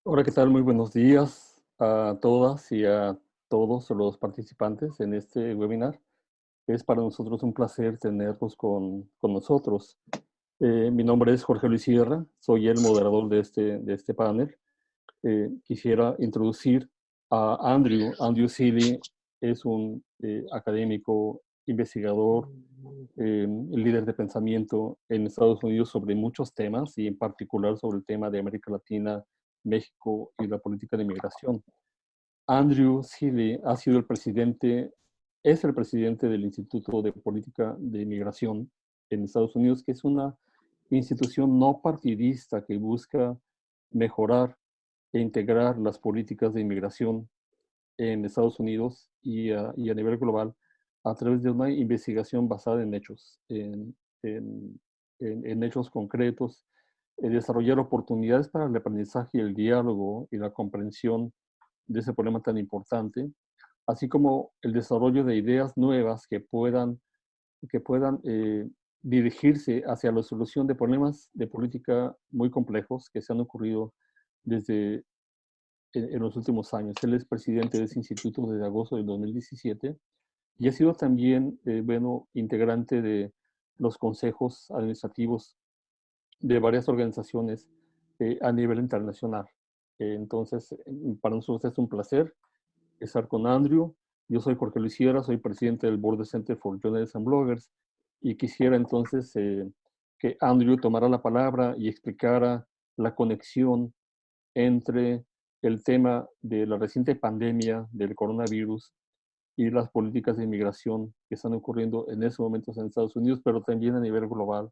Hola, ¿qué tal? Muy buenos días a todas y a todos los participantes en este webinar. Es para nosotros un placer tenerlos con nosotros. Mi nombre es Jorge Luis Sierra, soy el moderador de este panel. Quisiera introducir a Andrew. Andrew Seeley es un académico, investigador, líder de pensamiento en Estados Unidos sobre muchos temas y en particular sobre el tema de América Latina, México y la política de migración. Andrew Seeley ha sido es el presidente del Instituto de Política de Migración en Estados Unidos, que es una institución no partidista que busca mejorar e integrar las políticas de inmigración en Estados Unidos y a nivel global a través de una investigación basada en hechos, en- en hechos concretos, desarrollar oportunidades para el aprendizaje y el diálogo y la comprensión de ese problema tan importante, así como el desarrollo de ideas nuevas que puedan dirigirse hacia la solución de problemas de política muy complejos que se han ocurrido desde en los últimos años. Él es presidente de ese instituto desde agosto del 2017 y ha sido también, bueno, integrante de los consejos administrativos de varias organizaciones a nivel internacional. Entonces, para nosotros es un placer estar con Andrew. Yo soy Jorge Luis Sierra, soy presidente del Board Center for Journalists and Bloggers y quisiera entonces que Andrew tomara la palabra y explicara la conexión entre el tema de la reciente pandemia del coronavirus y las políticas de inmigración que están ocurriendo en esos momentos en Estados Unidos, pero también a nivel global,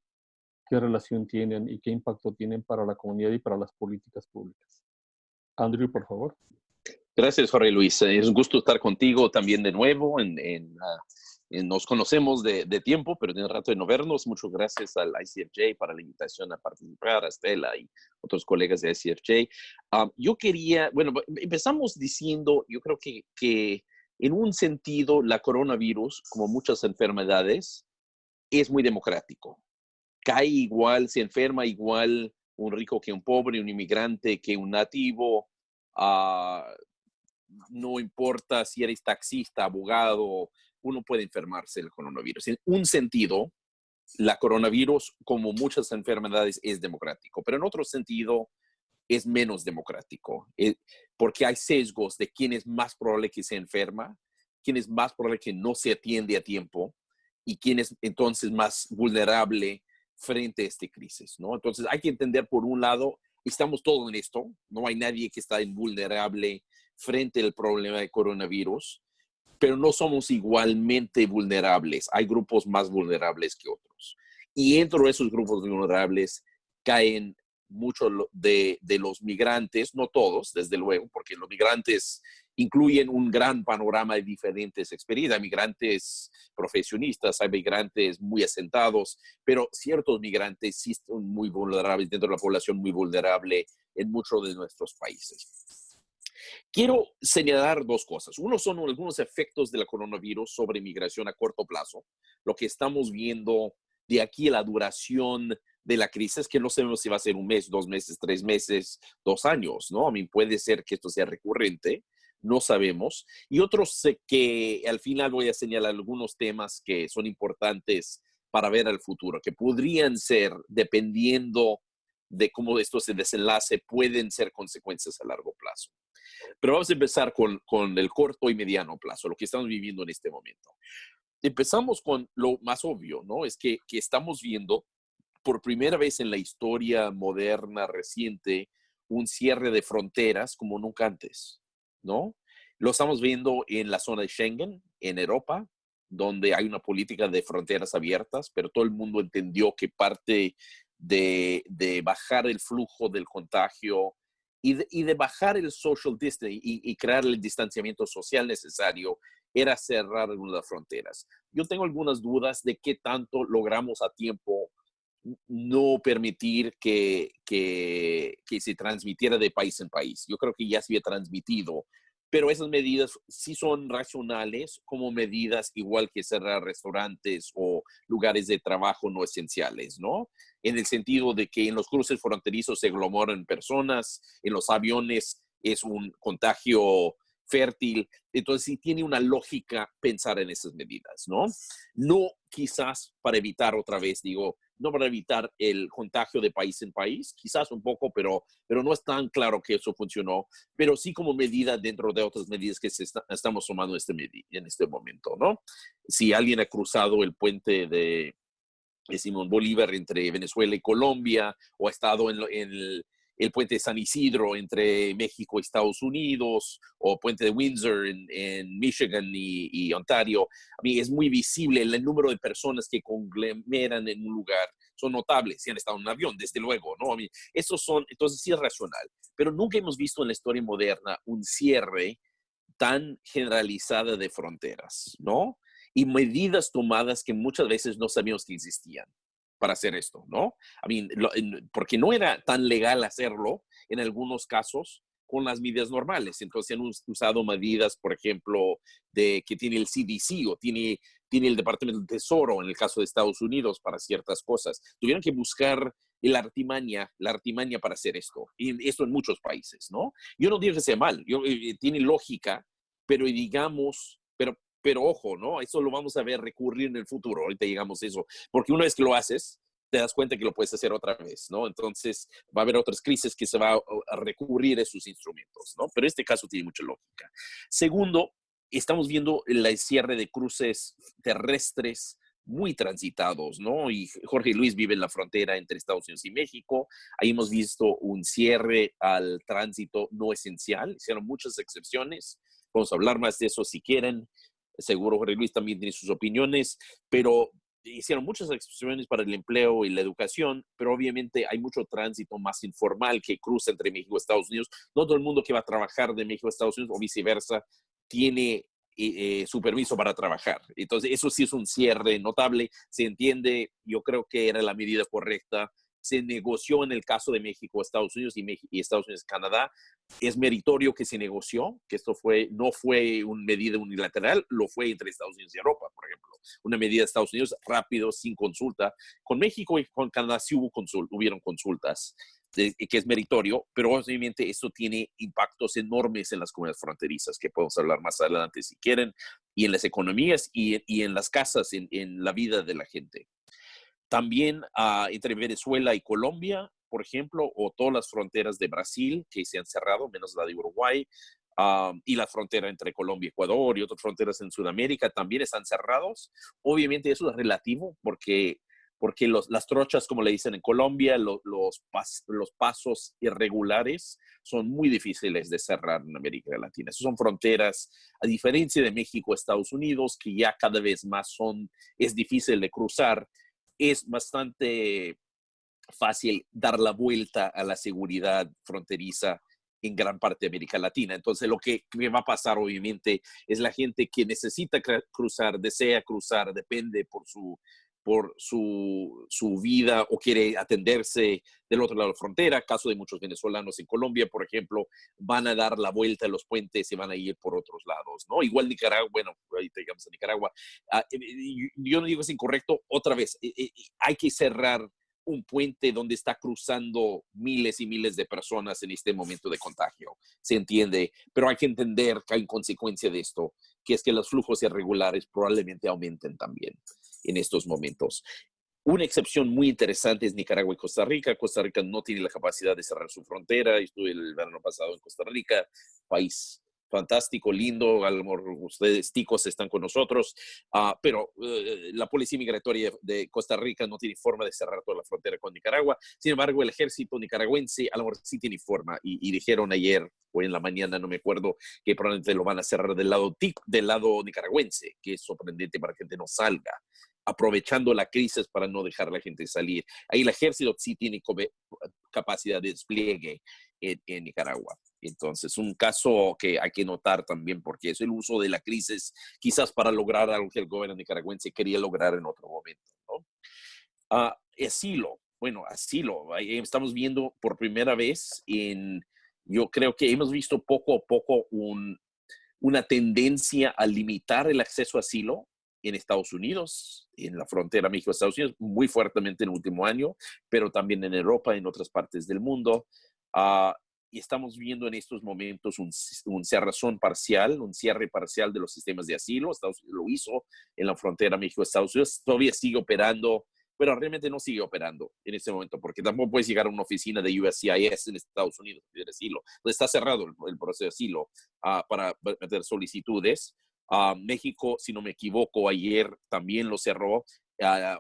qué relación tienen y qué impacto tienen para la comunidad y para las políticas públicas. Andrew, por favor. Gracias, Jorge Luis. Es un gusto estar contigo también de nuevo. Nos conocemos de tiempo, pero tiene rato de no vernos. Muchas gracias al ICFJ para la invitación a participar, a Estela y otros colegas de ICFJ. Yo quería, bueno, empezamos diciendo, yo creo que en un sentido, la coronavirus, como muchas enfermedades, es muy democrático. Cae igual, se enferma igual un rico que un pobre, un inmigrante que un nativo. Uh, no importa si eres taxista, abogado, uno puede enfermarse del coronavirus. En un sentido, la coronavirus, como muchas enfermedades, es democrático, pero en otro sentido es menos democrático, porque hay sesgos de quién es más probable que se enferma, quién es más probable que no se atiende a tiempo y quién es entonces más vulnerable frente a esta crisis, ¿no? Entonces hay que entender, por un lado, estamos todos en esto, no hay nadie que está invulnerable frente al problema de coronavirus, pero no somos igualmente vulnerables. Hay grupos más vulnerables que otros. Y dentro de esos grupos vulnerables caen muchos de los migrantes, no todos, desde luego, porque los migrantes incluyen un gran panorama de diferentes experiencias. Hay migrantes profesionistas, hay migrantes muy asentados, pero ciertos migrantes sí son muy vulnerables dentro de la población, muy vulnerable en muchos de nuestros países. Quiero señalar dos cosas. Uno son algunos efectos de la coronavirus sobre migración a corto plazo. Lo que estamos viendo de aquí a la duración de la crisis, que no sabemos si va a ser un mes, 2 meses, 3 meses, 2 años, ¿no? A mí puede ser que esto sea recurrente, no sabemos. Y otros que al final voy a señalar algunos temas que son importantes para ver al futuro, que podrían ser, dependiendo de cómo esto se desenlace, pueden ser consecuencias a largo plazo. Pero vamos a empezar con el corto y mediano plazo, lo que estamos viviendo en este momento. Empezamos con lo más obvio, ¿no? Es que estamos viendo por primera vez en la historia moderna reciente un cierre de fronteras como nunca antes, ¿no? Lo estamos viendo en la zona de Schengen, en Europa, donde hay una política de fronteras abiertas, pero todo el mundo entendió que parte de bajar el flujo del contagio y de bajar el social distancing y crear el distanciamiento social necesario era cerrar algunas fronteras. Yo tengo algunas dudas de qué tanto logramos a tiempo no permitir que se transmitiera de país en país. Yo creo que ya se había transmitido pero esas medidas sí son racionales como medidas igual que cerrar restaurantes o lugares de trabajo no esenciales, ¿no? En el sentido de que en los cruces fronterizos se aglomeran personas, en los aviones es un contagio fértil, entonces sí tiene una lógica pensar en esas medidas, ¿no? No quizás para evitar otra vez, digo, no para evitar el contagio de país en país, quizás un poco, pero no es tan claro que eso funcionó, pero sí como medida dentro de otras medidas que estamos tomando en este momento, ¿no? Si alguien ha cruzado el puente de Simón Bolívar entre Venezuela y Colombia, o ha estado en el puente de San Isidro entre México y Estados Unidos, o puente de Windsor en Michigan y Ontario. A mí es muy visible el número de personas que conglomeran en un lugar. Son notables, si han estado en un avión, desde luego, ¿no? A mí, esos son, entonces sí es racional, pero nunca hemos visto en la historia moderna un cierre tan generalizada de fronteras, ¿no? Y medidas tomadas que muchas veces no sabíamos que existían para hacer esto, ¿no? Porque no era tan legal hacerlo en algunos casos con las medidas normales. Entonces han usado medidas, por ejemplo, de que tiene el CDC o tiene el Departamento del Tesoro en el caso de Estados Unidos para ciertas cosas. Tuvieron que buscar la artimaña para hacer esto. Y esto en muchos países, ¿no? Yo no digo que sea mal, tiene lógica, pero digamos, pero ojo, ¿no? Eso lo vamos a ver recurrir en el futuro, ahorita llegamos a eso, porque una vez que lo haces, te das cuenta que lo puedes hacer otra vez, ¿no? Entonces va a haber otras crisis que se va a recurrir a esos instrumentos, ¿no? Pero este caso tiene mucha lógica. Segundo, estamos viendo el cierre de cruces terrestres muy transitados, ¿no? Y Jorge Luis vive en la frontera entre Estados Unidos y México. Ahí hemos visto un cierre al tránsito no esencial. Hicieron muchas excepciones. Vamos a hablar más de eso si quieren. Seguro Jorge Luis también tiene sus opiniones, pero hicieron muchas excepciones para el empleo y la educación, pero obviamente hay mucho tránsito más informal que cruza entre México y Estados Unidos. No todo el mundo que va a trabajar de México a Estados Unidos o viceversa tiene su permiso para trabajar. Entonces, eso sí es un cierre notable. Se entiende, yo creo que era la medida correcta. Se negoció en el caso de México, Estados Unidos y Estados Unidos, Canadá. Es meritorio que se negoció, que esto no fue una medida unilateral, lo fue entre Estados Unidos y Europa, por ejemplo. Una medida de Estados Unidos rápido, sin consulta. Con México y con Canadá sí hubieron consultas, que es meritorio, pero obviamente esto tiene impactos enormes en las comunidades fronterizas, que podemos hablar más adelante si quieren, y en las economías y en las casas, en la vida de la gente. También entre Venezuela y Colombia, por ejemplo, o todas las fronteras de Brasil que se han cerrado, menos la de Uruguay, y la frontera entre Colombia y Ecuador y otras fronteras en Sudamérica también están cerrados. Obviamente eso es relativo porque las trochas, como le dicen en Colombia, los pasos irregulares son muy difíciles de cerrar en América Latina. Esas son fronteras, a diferencia de México, Estados Unidos, que ya cada vez más es difícil de cruzar. Es bastante fácil dar la vuelta a la seguridad fronteriza en gran parte de América Latina. Entonces, lo que va a pasar, obviamente, es la gente que necesita cruzar, desea cruzar, depende por su vida o quiere atenderse del otro lado de la frontera. Caso de muchos venezolanos en Colombia, por ejemplo, van a dar la vuelta a los puentes y van a ir por otros lados, ¿no? Igual Nicaragua, bueno, ahí llegamos a Nicaragua. Yo no digo que es incorrecto, otra vez, hay que cerrar un puente donde está cruzando miles y miles de personas en este momento de contagio, se entiende, pero hay que entender que hay consecuencia de esto, que es que los flujos irregulares probablemente aumenten también en estos momentos. Una excepción muy interesante es Nicaragua y Costa Rica. Costa Rica no tiene la capacidad de cerrar su frontera. Estuve el verano pasado en Costa Rica, país fantástico, lindo. A lo mejor ustedes, ticos, están con nosotros, pero la policía migratoria de Costa Rica no tiene forma de cerrar toda la frontera con Nicaragua. Sin embargo, el ejército nicaragüense a lo mejor sí tiene forma y dijeron ayer o en la mañana, no me acuerdo, que probablemente lo van a cerrar del lado nicaragüense, que es sorprendente para que la gente no salga, aprovechando la crisis para no dejar a la gente salir. Ahí el ejército sí tiene capacidad de despliegue en Nicaragua. Entonces, un caso que hay que notar también, porque es el uso de la crisis quizás para lograr algo que el gobierno nicaragüense quería lograr en otro momento, ¿no? Asilo. Bueno, asilo. Ahí estamos viendo por primera vez yo creo que hemos visto poco a poco una tendencia a limitar el acceso a asilo en Estados Unidos, en la frontera México-Estados Unidos, muy fuertemente en el último año, pero también en Europa, en otras partes del mundo. Y estamos viendo en estos momentos un cierre parcial de los sistemas de asilo. Estados Unidos lo hizo en la frontera México-Estados Unidos. Todavía sigue operando, pero realmente no sigue operando en este momento, porque tampoco puedes llegar a una oficina de USCIS en Estados Unidos de asilo. Entonces está cerrado el proceso de asilo para meter solicitudes. México, si no me equivoco, ayer también lo cerró.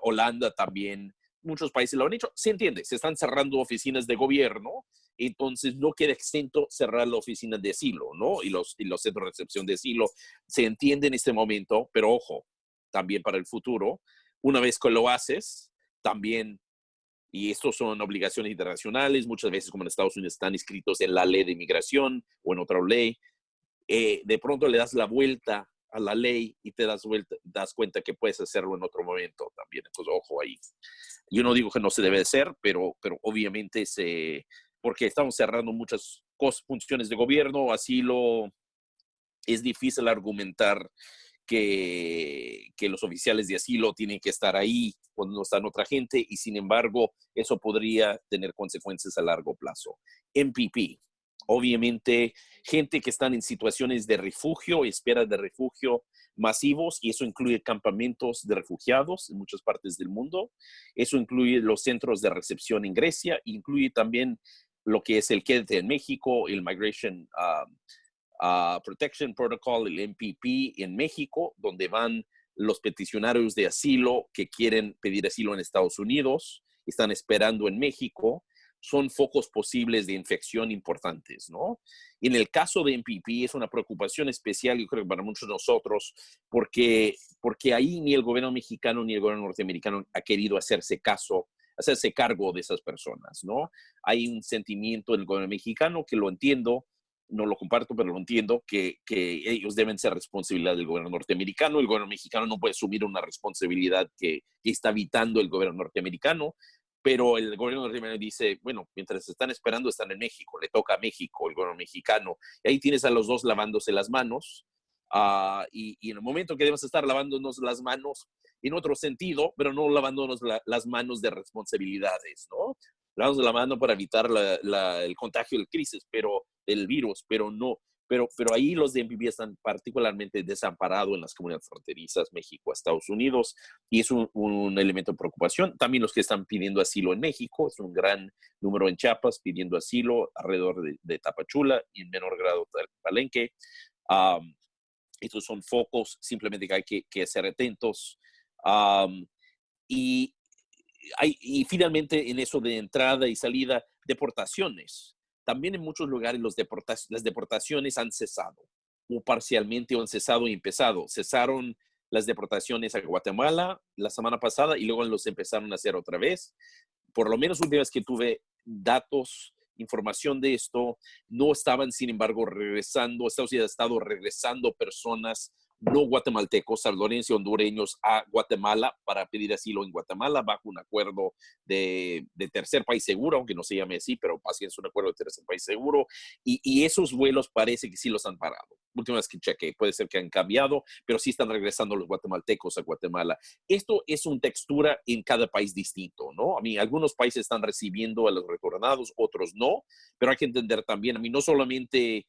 Holanda también. Muchos países lo han hecho. Se entiende, se están cerrando oficinas de gobierno, entonces no queda exento cerrar la oficina de asilo, ¿no? Y los centros de recepción de asilo. Se entiende en este momento, pero ojo, también para el futuro, una vez que lo haces, también, y estos son obligaciones internacionales, muchas veces como en Estados Unidos están inscritos en la ley de inmigración o en otra ley, de pronto le das la vuelta a la ley y te das cuenta que puedes hacerlo en otro momento también. Entonces, ojo ahí. Yo no digo que no se debe hacer, pero obviamente porque estamos cerrando muchas funciones de gobierno, asilo, es difícil argumentar que los oficiales de asilo tienen que estar ahí cuando no están otra gente, y sin embargo, eso podría tener consecuencias a largo plazo. MPP, obviamente, gente que están en situaciones de refugio, espera de refugio masivos, y eso incluye campamentos de refugiados en muchas partes del mundo. Eso incluye los centros de recepción en Grecia, incluye también lo que es el Quédate en México, el Migration Protection Protocol, el MPP en México, donde van los peticionarios de asilo que quieren pedir asilo en Estados Unidos, están esperando en México. Son focos posibles de infección importantes, ¿no? En el caso de MPP es una preocupación especial, yo creo que para muchos de nosotros, porque ahí ni el gobierno mexicano ni el gobierno norteamericano ha querido hacerse cargo de esas personas, ¿no? Hay un sentimiento en el gobierno mexicano que lo entiendo, no lo comparto, pero lo entiendo, que ellos deben ser responsabilidad del gobierno norteamericano. El gobierno mexicano no puede asumir una responsabilidad que está evitando el gobierno norteamericano, pero el gobierno norteamericano dice, bueno, mientras están esperando, están en México, le toca a México, el gobierno mexicano. Y ahí tienes a los dos lavándose las manos, y en el momento que debemos estar lavándonos las manos en otro sentido, pero no lavándonos las manos de responsabilidades, ¿no? Lavamos la mano para evitar el contagio del virus, pero no. Pero ahí los de MPP están particularmente desamparados en las comunidades fronterizas, México, Estados Unidos, y es un elemento de preocupación. También los que están pidiendo asilo en México, es un gran número en Chiapas pidiendo asilo alrededor de Tapachula y en menor grado Palenque. Estos son focos simplemente que hay que ser atentos. Y y finalmente, en eso de entrada y salida, deportaciones. También en muchos lugares las deportaciones han cesado, o parcialmente han cesado y empezado. Cesaron las deportaciones a Guatemala la semana pasada y luego los empezaron a hacer otra vez. Por lo menos una vez que tuve datos, información de esto, no estaban, sin embargo, regresando. Estados Unidos ha estado regresando personas no guatemaltecos, salvadoreños y hondureños a Guatemala para pedir asilo en Guatemala bajo un acuerdo de tercer país seguro, aunque no se llame así, pero es un acuerdo de tercer país seguro, y esos vuelos parece que sí los han parado. Última vez que chequeé, puede ser que han cambiado, pero sí están regresando los guatemaltecos a Guatemala. Esto es una textura en cada país distinto, ¿no? A mí, algunos países están recibiendo a los retornados, otros no, pero hay que entender también, a mí no solamente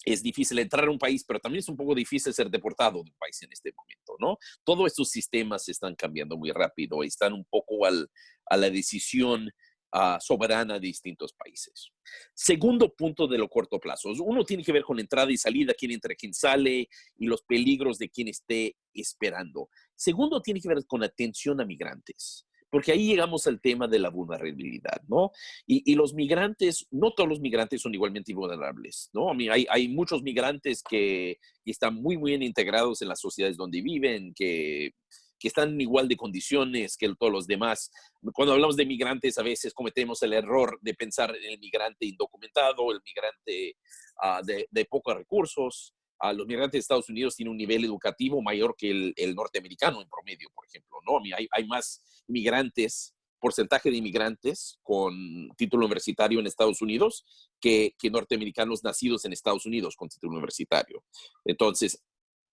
es difícil entrar a un país, pero también es un poco difícil ser deportado de un país en este momento, ¿no? Todos estos sistemas están cambiando muy rápido y están un poco a la decisión soberana de distintos países. Segundo punto de lo corto plazo. Uno tiene que ver con entrada y salida, quién entra, quién sale y los peligros de quien esté esperando. Segundo tiene que ver con atención a migrantes, porque ahí llegamos al tema de la vulnerabilidad, ¿no? Y los migrantes, no todos los migrantes son igualmente vulnerables, ¿no? A mí hay muchos migrantes que están muy, muy bien integrados en las sociedades donde viven, que están en igual de condiciones que todos los demás. Cuando hablamos de migrantes, a veces cometemos el error de pensar en el migrante indocumentado, el migrante de pocos recursos. Los migrantes de Estados Unidos tienen un nivel educativo mayor que el norteamericano en promedio, por ejemplo, ¿no? Hay más migrantes porcentaje de inmigrantes con título universitario en Estados Unidos que norteamericanos nacidos en Estados Unidos con título universitario. Entonces,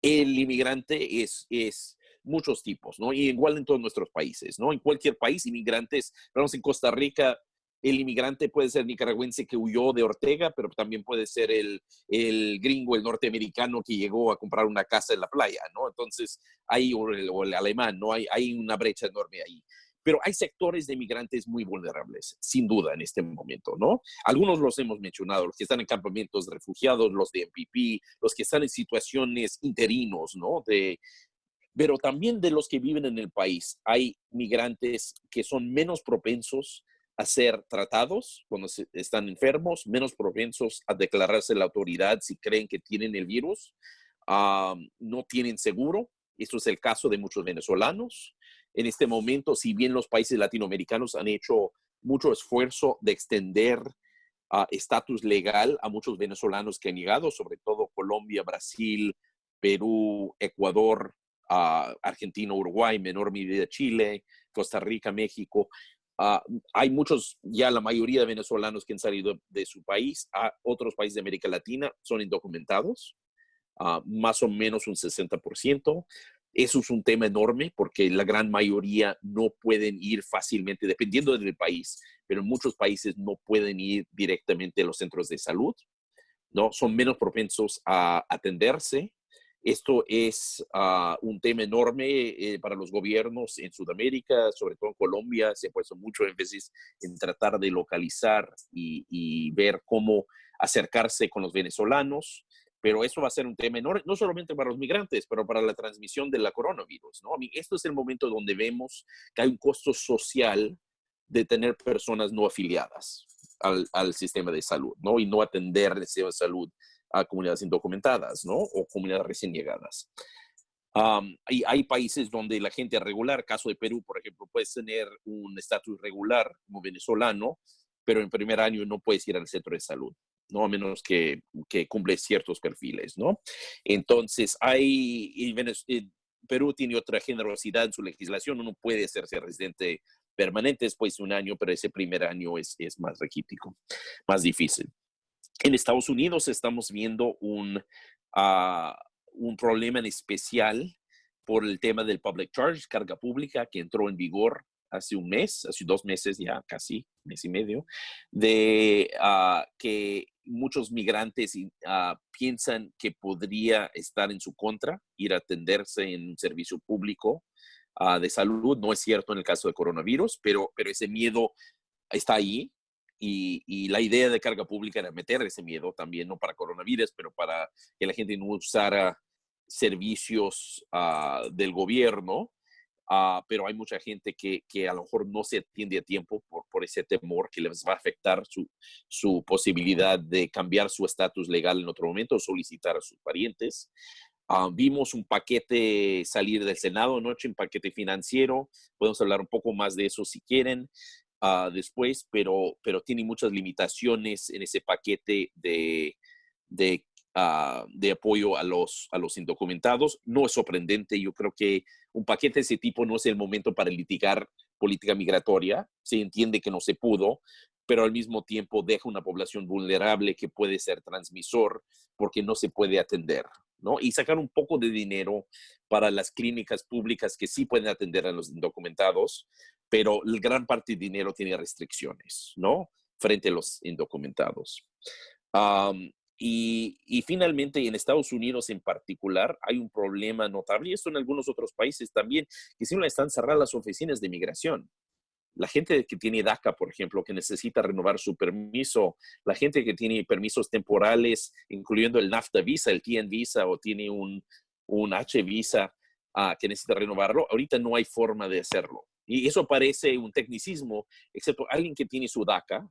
el inmigrante es muchos tipos, ¿no? Y igual en todos nuestros países, ¿no? En cualquier país, inmigrantes, vamos en Costa Rica, el inmigrante puede ser nicaragüense que huyó de Ortega, pero también puede ser el gringo, el norteamericano que llegó a comprar una casa en la playa, ¿no? Entonces, o el alemán, ¿no? Hay una brecha enorme ahí. Pero hay sectores de inmigrantes muy vulnerables, sin duda, en este momento, ¿no? Algunos los hemos mencionado, los que están en campamentos de refugiados, los de MPP, los que están en situaciones interinos, ¿no? Pero también de los que viven en el país. Hay migrantes que son menos propensos a ser tratados cuando están enfermos, menos propensos a declararse la autoridad si creen que tienen el virus, no tienen seguro. Esto es el caso de muchos venezolanos. En este momento, si bien los países latinoamericanos han hecho mucho esfuerzo de extender estatus legal a muchos venezolanos que han llegado, sobre todo Colombia, Brasil, Perú, Ecuador, Argentina, Uruguay, menor medida Chile, Costa Rica, México. Hay muchos, ya la mayoría de venezolanos que han salido de su país a otros países de América Latina son indocumentados, más o menos un 60%. Eso es un tema enorme porque la gran mayoría no pueden ir fácilmente, dependiendo del país, pero en muchos países no pueden ir directamente a los centros de salud, ¿no? Son menos propensos a atenderse. Esto es un tema enorme para los gobiernos en Sudamérica, sobre todo en Colombia. Se ha puesto mucho énfasis en tratar de localizar y ver cómo acercarse con los venezolanos, pero eso va a ser un tema enorme, no solamente para los migrantes, pero para la transmisión de la coronavirus, ¿no? Esto es el momento donde vemos que hay un costo social de tener personas no afiliadas al sistema de salud, ¿no? Y no atender el sistema de salud a comunidades indocumentadas, ¿no? O comunidades recién llegadas. Hay países donde la gente regular, caso de Perú, por ejemplo, puedes tener un estatus regular como venezolano, pero en primer año no puedes ir al centro de salud, ¿no? A menos que cumple ciertos perfiles, ¿no? Entonces, Perú tiene otra generosidad en su legislación. Uno puede hacerse residente permanente después de un año, pero ese primer año es más raquítico, más difícil. En Estados Unidos estamos viendo un problema en especial por el tema del public charge, carga pública, que entró en vigor hace un mes, hace 2 meses ya, casi, mes y medio, de que muchos migrantes piensan que podría estar en su contra, ir a atenderse en un servicio público de salud. No es cierto en el caso de coronavirus, pero ese miedo está ahí. Y la idea de carga pública era meter ese miedo también, no para coronavirus, pero para que la gente no usara servicios del gobierno. Pero hay mucha gente que a lo mejor no se atiende a tiempo por ese temor que les va a afectar su posibilidad de cambiar su estatus legal en otro momento o solicitar a sus parientes. Vimos un paquete salir del Senado anoche, un paquete financiero. Podemos hablar un poco más de eso si quieren después, pero tiene muchas limitaciones en ese paquete de apoyo a los indocumentados. No es sorprendente. Yo creo que un paquete de ese tipo no es el momento para litigar política migratoria. Se entiende que no se pudo, pero al mismo tiempo deja una población vulnerable que puede ser transmisor porque no se puede atender, ¿no? Y sacar un poco de dinero para las clínicas públicas que sí pueden atender a los indocumentados, pero la gran parte del dinero tiene restricciones, ¿no? Frente a los indocumentados. Y finalmente, en Estados Unidos en particular, hay un problema notable, y esto en algunos otros países también, que simplemente están cerradas las oficinas de migración. La gente que tiene DACA, por ejemplo, que necesita renovar su permiso, la gente que tiene permisos temporales, incluyendo el NAFTA visa, el TN visa o tiene un H visa que necesita renovarlo, ahorita no hay forma de hacerlo. Y eso parece un tecnicismo, excepto alguien que tiene su DACA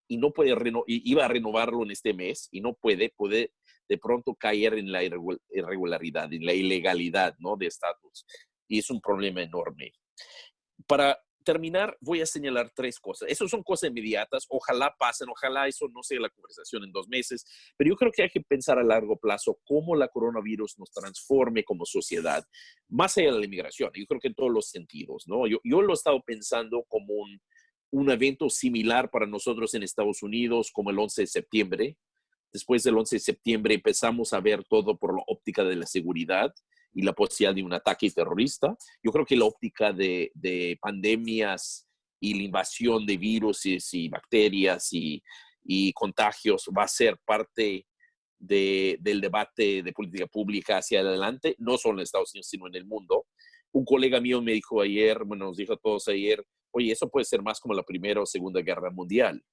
y no puede iba a renovarlo en este mes y no puede de pronto caer en la irregularidad, en la ilegalidad, ¿no? De estatus. Y es un problema enorme. Para terminar, voy a señalar tres cosas. Esas son cosas inmediatas. Ojalá pasen, ojalá eso no sea la conversación en 2 meses. Pero yo creo que hay que pensar a largo plazo cómo la coronavirus nos transforme como sociedad, más allá de la inmigración. Yo creo que en todos los sentidos, ¿no? Yo lo he estado pensando como un evento similar para nosotros en Estados Unidos, como el 11 de septiembre. Después del 11 de septiembre empezamos a ver todo por la óptica de la seguridad y la posibilidad de un ataque terrorista. Yo creo que la óptica de pandemias y la invasión de virus y bacterias y contagios va a ser parte del debate de política pública hacia adelante, no solo en Estados Unidos, sino en el mundo. Un colega mío me dijo ayer, bueno, nos dijo a todos ayer, oye, eso puede ser más como la Primera o Segunda Guerra Mundial.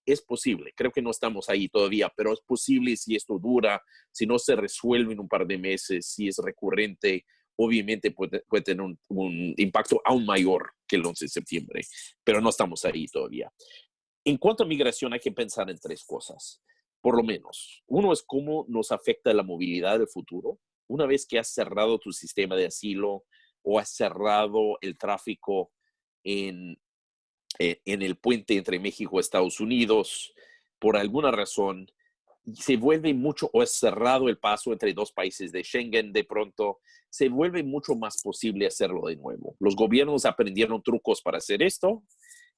Es posible, creo que no estamos ahí todavía, pero es posible si esto dura, si no se resuelve en un par de meses, si es recurrente, obviamente puede tener un impacto aún mayor que el 11 de septiembre, pero no estamos ahí todavía. En cuanto a migración, hay que pensar en tres cosas, por lo menos. Uno es cómo nos afecta la movilidad del futuro. Una vez que has cerrado tu sistema de asilo o has cerrado el tráfico en en el puente entre México y Estados Unidos, por alguna razón, se vuelve mucho, o es cerrado el paso entre dos países de Schengen, de pronto se vuelve mucho más posible hacerlo de nuevo. Los gobiernos aprendieron trucos para hacer esto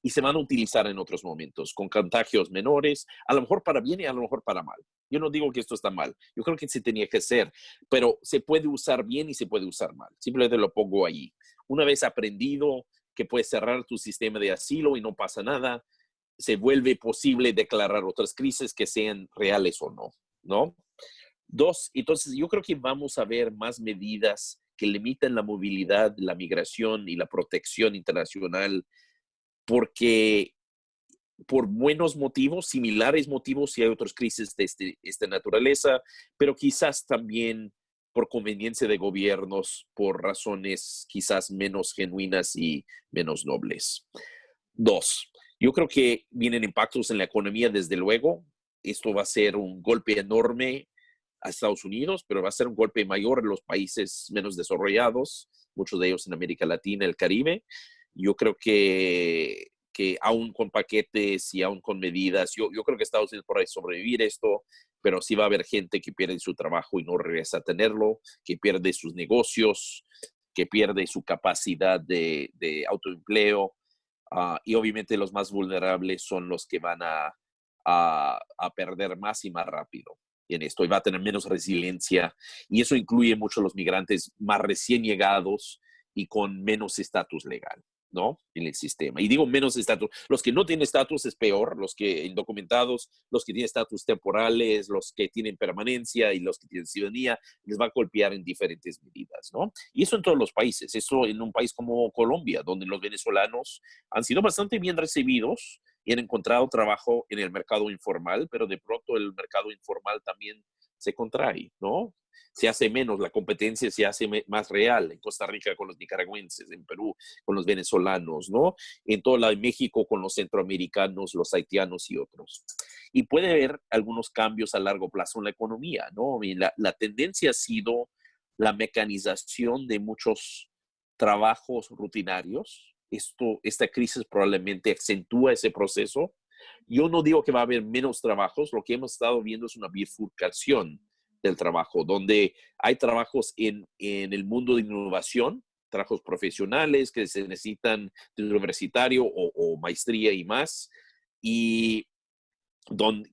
y se van a utilizar en otros momentos, con contagios menores, a lo mejor para bien y a lo mejor para mal. Yo no digo que esto está mal, yo creo que se tenía que hacer, pero se puede usar bien y se puede usar mal. Simplemente lo pongo ahí. Una vez aprendido que puedes cerrar tu sistema de asilo y no pasa nada, se vuelve posible declarar otras crisis que sean reales o no, ¿no? Dos, entonces yo creo que vamos a ver más medidas que limitan la movilidad, la migración y la protección internacional, porque por buenos motivos, similares motivos, si hay otras crisis de esta naturaleza, pero quizás también por conveniencia de gobiernos, por razones quizás menos genuinas y menos nobles. Dos, yo creo que vienen impactos en la economía, desde luego. Esto va a ser un golpe enorme a Estados Unidos, pero va a ser un golpe mayor en los países menos desarrollados, muchos de ellos en América Latina, el Caribe. Yo creo que aún con paquetes y aún con medidas, yo creo que Estados Unidos podrá sobrevivir esto, pero sí va a haber gente que pierde su trabajo y no regresa a tenerlo, que pierde sus negocios, que pierde su capacidad de autoempleo. Y obviamente los más vulnerables son los que van a perder más y más rápido en esto y va a tener menos resiliencia. Y eso incluye mucho a los migrantes más recién llegados y con menos estatus legal, ¿no? En el sistema. Y digo menos estatus. Los que no tienen estatus es peor, los que indocumentados, los que tienen estatus temporales, los que tienen permanencia y los que tienen ciudadanía, les va a golpear en diferentes medidas, ¿no? Y eso en todos los países. Eso en un país como Colombia, donde los venezolanos han sido bastante bien recibidos y han encontrado trabajo en el mercado informal, pero de pronto el mercado informal también se contrae, ¿no? Se hace menos, la competencia se hace más real en Costa Rica con los nicaragüenses, en Perú con los venezolanos, ¿no? En todo lado de México con los centroamericanos, los haitianos y otros. Y puede haber algunos cambios a largo plazo en la economía, ¿no? Y la tendencia ha sido la mecanización de muchos trabajos rutinarios. Esta crisis probablemente acentúa ese proceso. Yo no digo que va a haber menos trabajos, lo que hemos estado viendo es una bifurcación del trabajo, donde hay trabajos en el mundo de innovación, trabajos profesionales que se necesitan de universitario o maestría y más, y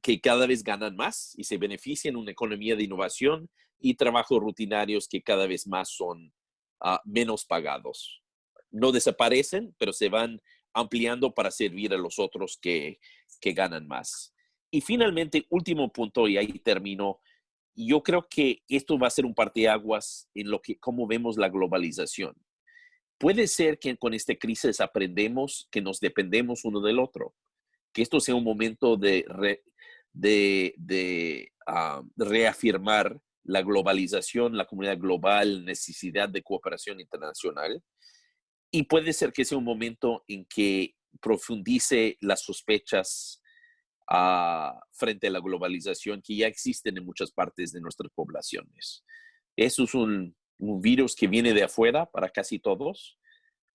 que cada vez ganan más y se benefician en una economía de innovación, y trabajos rutinarios que cada vez más son menos pagados. No desaparecen, pero se van ampliando para servir a los otros que ganan más. Y finalmente, último punto, y ahí termino. Yo creo que esto va a ser un parteaguas en cómo vemos la globalización. Puede ser que con esta crisis aprendemos que nos dependemos uno del otro, que esto sea un momento de reafirmar la globalización, la comunidad global, necesidad de cooperación internacional. Y puede ser que sea un momento en que profundice las sospechas frente a la globalización que ya existen en muchas partes de nuestras poblaciones. Eso es un virus que viene de afuera para casi todos,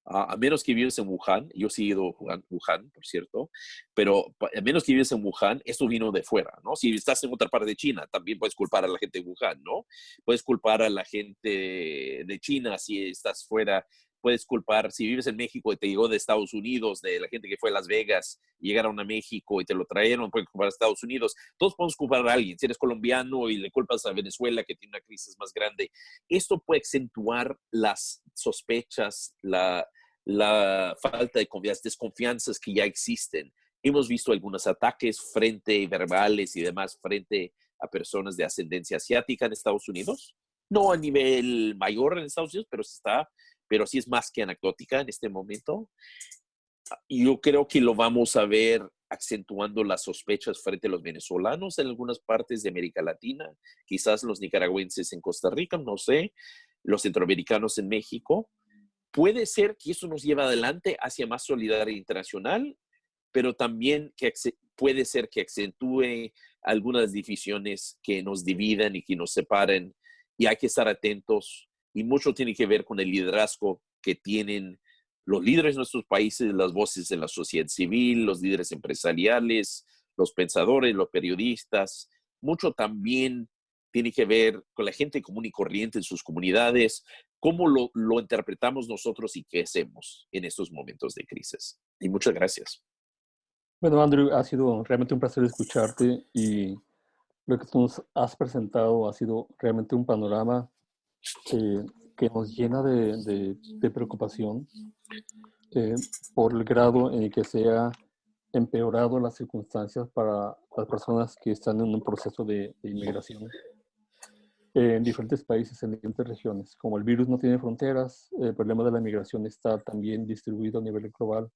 A menos que vives en Wuhan, yo sí he ido a Wuhan, por cierto, pero a menos que vives en Wuhan, esto vino de fuera, ¿no? Si estás en otra parte de China, también puedes culpar a la gente de Wuhan, ¿no? Puedes culpar a la gente de China si estás fuera, puedes culpar, si vives en México y te llegó de Estados Unidos, de la gente que fue a Las Vegas, llegaron a México y te lo trajeron, puedes culpar a Estados Unidos. Todos podemos culpar a alguien. Si eres colombiano y le culpas a Venezuela, que tiene una crisis más grande, esto puede acentuar las sospechas, la falta de confianza, desconfianzas que ya existen. Hemos visto algunos ataques verbales y demás frente a personas de ascendencia asiática en Estados Unidos. No a nivel mayor en Estados Unidos, pero sí es más que anecdótica en este momento. Y yo creo que lo vamos a ver acentuando las sospechas frente a los venezolanos en algunas partes de América Latina, quizás los nicaragüenses en Costa Rica, no sé, los centroamericanos en México. Puede ser que eso nos lleve adelante hacia más solidaridad internacional, pero también puede ser que acentúe algunas divisiones que nos dividan y que nos separen, y hay que estar atentos, y mucho tiene que ver con el liderazgo que tienen los líderes de nuestros países, las voces de la sociedad civil, los líderes empresariales, los pensadores, los periodistas. Mucho también tiene que ver con la gente común y corriente en sus comunidades, cómo lo interpretamos nosotros y qué hacemos en estos momentos de crisis. Y muchas gracias. Bueno, Andrew, ha sido realmente un placer escucharte y lo que tú nos has presentado ha sido realmente un panorama que nos llena de preocupación por el grado en el que se ha empeorado las circunstancias para las personas que están en un proceso de inmigración en diferentes países, en diferentes regiones. Como el virus no tiene fronteras, el problema de la migración está también distribuido a nivel global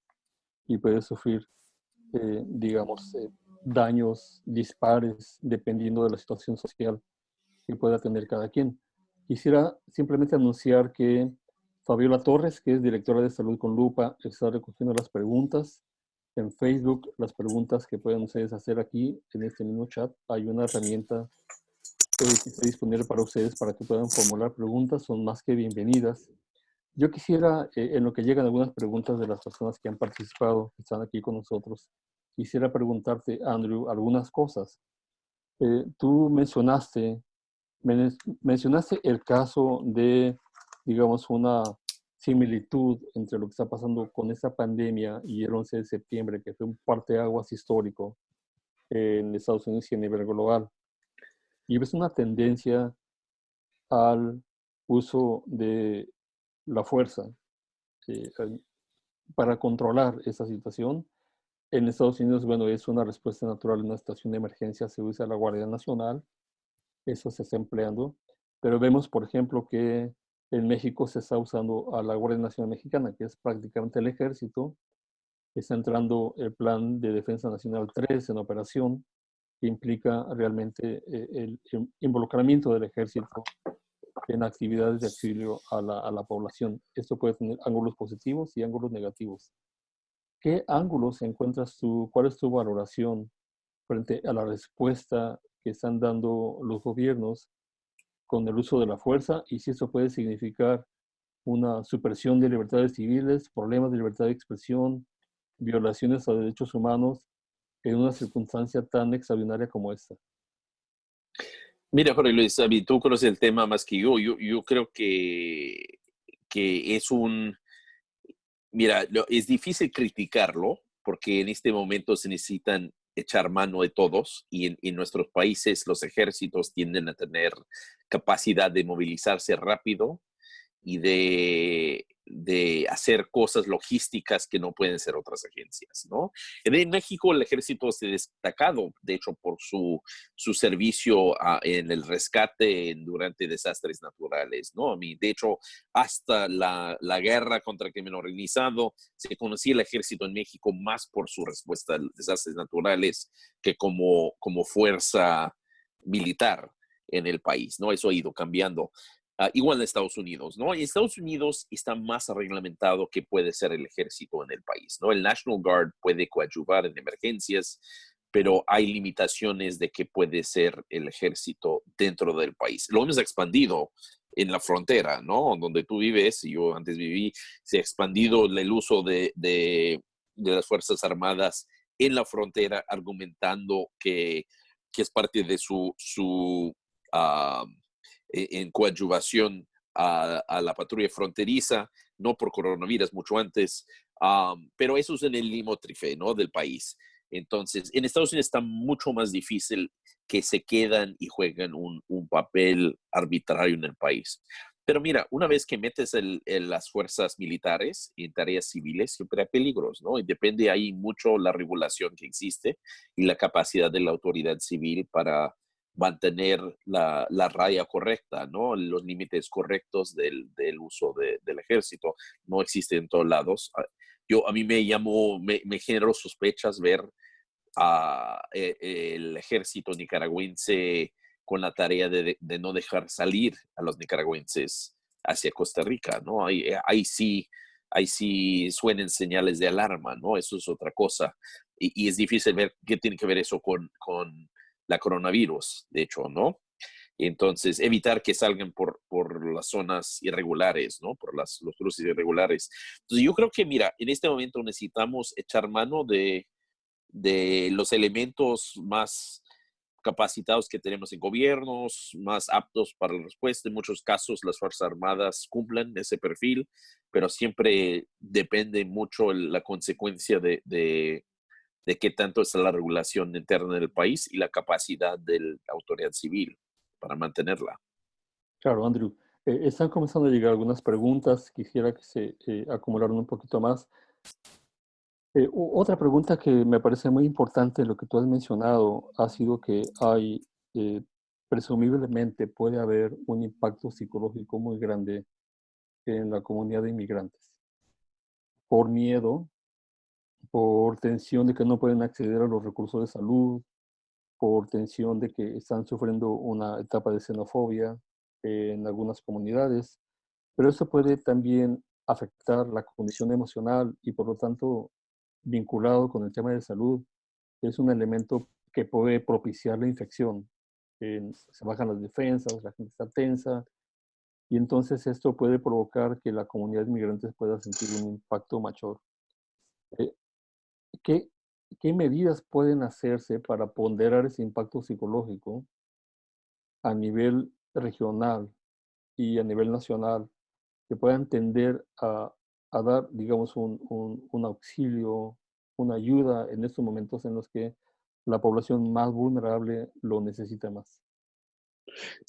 y puede sufrir, digamos, daños dispares dependiendo de la situación social que pueda tener cada quien. Quisiera simplemente anunciar que Fabiola Torres, que es directora de Salud con Lupa, está recogiendo las preguntas en Facebook, las preguntas que pueden ustedes hacer aquí en este mismo chat. Hay una herramienta que está disponible para ustedes para que puedan formular preguntas, son más que bienvenidas. Yo quisiera, en lo que llegan algunas preguntas de las personas que han participado, que están aquí con nosotros, quisiera preguntarte, Andrew, algunas cosas. Tú mencionaste el caso de, digamos, una similitud entre lo que está pasando con esta pandemia y el 11 de septiembre, que fue un parteaguas histórico en Estados Unidos y a nivel global. Y ves una tendencia al uso de la fuerza eh, para controlar esa situación. En Estados Unidos, bueno, es una respuesta natural en una situación de emergencia, se usa la Guardia Nacional, eso se está empleando, pero vemos, por ejemplo, que en México se está usando a la Guardia Nacional Mexicana, que es prácticamente el ejército, está entrando el Plan de Defensa Nacional 3 en operación, que implica realmente el involucramiento del ejército en actividades de auxilio a la población. Esto puede tener ángulos positivos y ángulos negativos. ¿Qué ángulos encuentras tú? ¿Cuál es tu valoración frente a la respuesta que están dando los gobiernos con el uso de la fuerza y si eso puede significar una supresión de libertades civiles, problemas de libertad de expresión, violaciones a derechos humanos en una circunstancia tan extraordinaria como esta? Mira, Jorge Luis, tú conoces el tema más que yo. Yo creo que es mira, es difícil criticarlo porque en este momento se necesitan echar mano de todos y en nuestros países los ejércitos tienden a tener capacidad de movilizarse rápido y de hacer cosas logísticas que no pueden ser otras agencias, ¿no? En México el ejército se ha destacado, de hecho, por su servicio en el rescate durante desastres naturales, ¿no? De hecho, hasta la guerra contra el crimen organizado, se conocía el ejército en México más por su respuesta a desastres naturales que como fuerza militar en el país, ¿no? Eso ha ido cambiando. Igual en Estados Unidos, ¿no? En Estados Unidos está más reglamentado que puede ser el ejército en el país, ¿no? El National Guard puede coadyuvar en emergencias, pero hay limitaciones de qué puede ser el ejército dentro del país. Lo hemos expandido en la frontera, ¿no? Donde tú vives, y yo antes viví, se ha expandido el uso de las Fuerzas Armadas en la frontera, argumentando que es parte de su uh, en coadyuvación a la patrulla fronteriza, no por coronavirus, mucho antes, pero eso es en el limítrofe, ¿no? Del país. Entonces, en Estados Unidos está mucho más difícil que se quedan y juegan un papel arbitrario en el país. Pero mira, una vez que metes las fuerzas militares en tareas civiles, siempre hay peligros, ¿no? Y depende ahí mucho la regulación que existe y la capacidad de la autoridad civil para mantener la raya correcta, ¿no? Los límites correctos del uso del ejército. No existe en todos lados. A mí me generó sospechas ver el ejército nicaragüense con la tarea de no dejar salir a los nicaragüenses hacia Costa Rica, ¿no? Ahí sí suenan señales de alarma, ¿no? Eso es otra cosa. Y es difícil ver qué tiene que ver eso con la coronavirus, de hecho, ¿no? Entonces, evitar que salgan por las zonas irregulares, ¿no? Por los cruces irregulares. Entonces, yo creo que, mira, en este momento necesitamos echar mano de los elementos más capacitados que tenemos en gobiernos, más aptos para la respuesta. En muchos casos las Fuerzas Armadas cumplen ese perfil, pero siempre depende mucho la consecuencia de qué tanto está la regulación interna del país y la capacidad de la autoridad civil para mantenerla. Claro, Andrew. Están comenzando a llegar algunas preguntas. Quisiera que se acumularan un poquito más. Otra pregunta que me parece muy importante, lo que tú has mencionado, ha sido que hay, presumiblemente puede haber un impacto psicológico muy grande en la comunidad de inmigrantes, por miedo, por tensión de que no pueden acceder a los recursos de salud, por tensión de que están sufriendo una etapa de xenofobia en algunas comunidades, pero eso puede también afectar la condición emocional y por lo tanto vinculado con el tema de salud, es un elemento que puede propiciar la infección. Se bajan las defensas, la gente está tensa y entonces esto puede provocar que la comunidad de inmigrantes pueda sentir un impacto mayor. Eh, ¿qué, ¿Qué medidas pueden hacerse para ponderar ese impacto psicológico a nivel regional y a nivel nacional que puedan tender a dar, digamos, un auxilio, una ayuda en estos momentos en los que la población más vulnerable lo necesita más?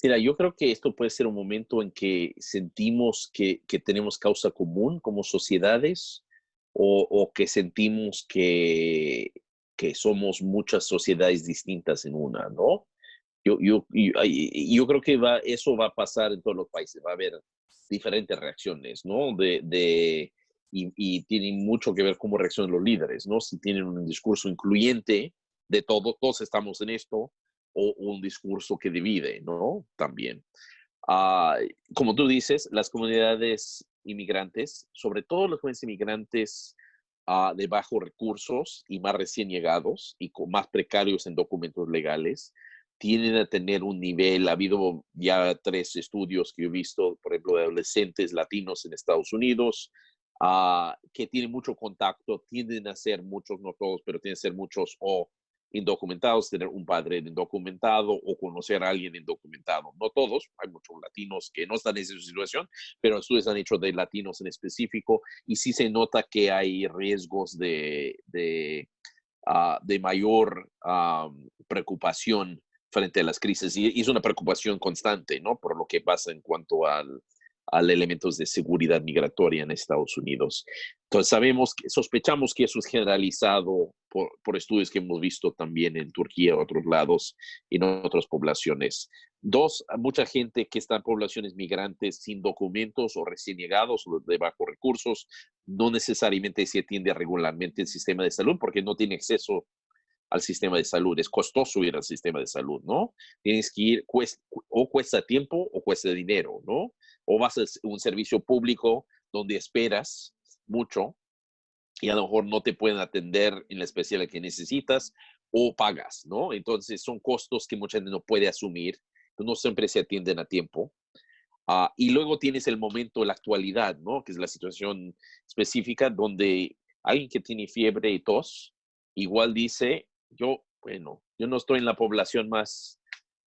Mira, yo creo que esto puede ser un momento en que sentimos que tenemos causa común como sociedades o que sentimos que somos muchas sociedades distintas en una, ¿no? Yo creo que eso va a pasar en todos los países, va a haber diferentes reacciones, ¿no? Y tiene mucho que ver cómo reaccionan los líderes, ¿no? Si tienen un discurso incluyente de todos estamos en esto, o un discurso que divide, ¿no? También. Uh, Como tú dices, las comunidades inmigrantes, sobre todo los jóvenes inmigrantes de bajos recursos y más recién llegados y más precarios en documentos legales, tienden a tener un nivel, ha habido ya 3 estudios que he visto, por ejemplo, de adolescentes latinos en Estados Unidos, que tienen mucho contacto, tienden a ser muchos, no todos, pero tienden a ser muchos o indocumentados, tener un padre indocumentado o conocer a alguien indocumentado. No todos, hay muchos latinos que no están en esa situación, pero estudios han hecho de latinos en específico y sí se nota que hay riesgos de mayor preocupación frente a las crisis y es una preocupación constante, ¿no? Por lo que pasa en cuanto al elementos de seguridad migratoria en Estados Unidos. Entonces sospechamos que eso es generalizado por estudios que hemos visto también en Turquía, otros lados y en otras poblaciones. 2, mucha gente que está en poblaciones migrantes sin documentos o recién llegados o de bajos recursos, no necesariamente se atiende regularmente el sistema de salud porque no tiene acceso al sistema de salud. Es costoso ir al sistema de salud, ¿no? Tienes que ir, o cuesta tiempo o cuesta dinero, ¿no? O vas a un servicio público donde esperas mucho y a lo mejor no te pueden atender en la especialidad que necesitas o pagas, ¿no? Entonces son costos que mucha gente no puede asumir, no siempre se atienden a tiempo. Y luego tienes el momento, la actualidad, ¿no? Que es la situación específica donde alguien que tiene fiebre y tos, igual dice, bueno, yo no estoy en la población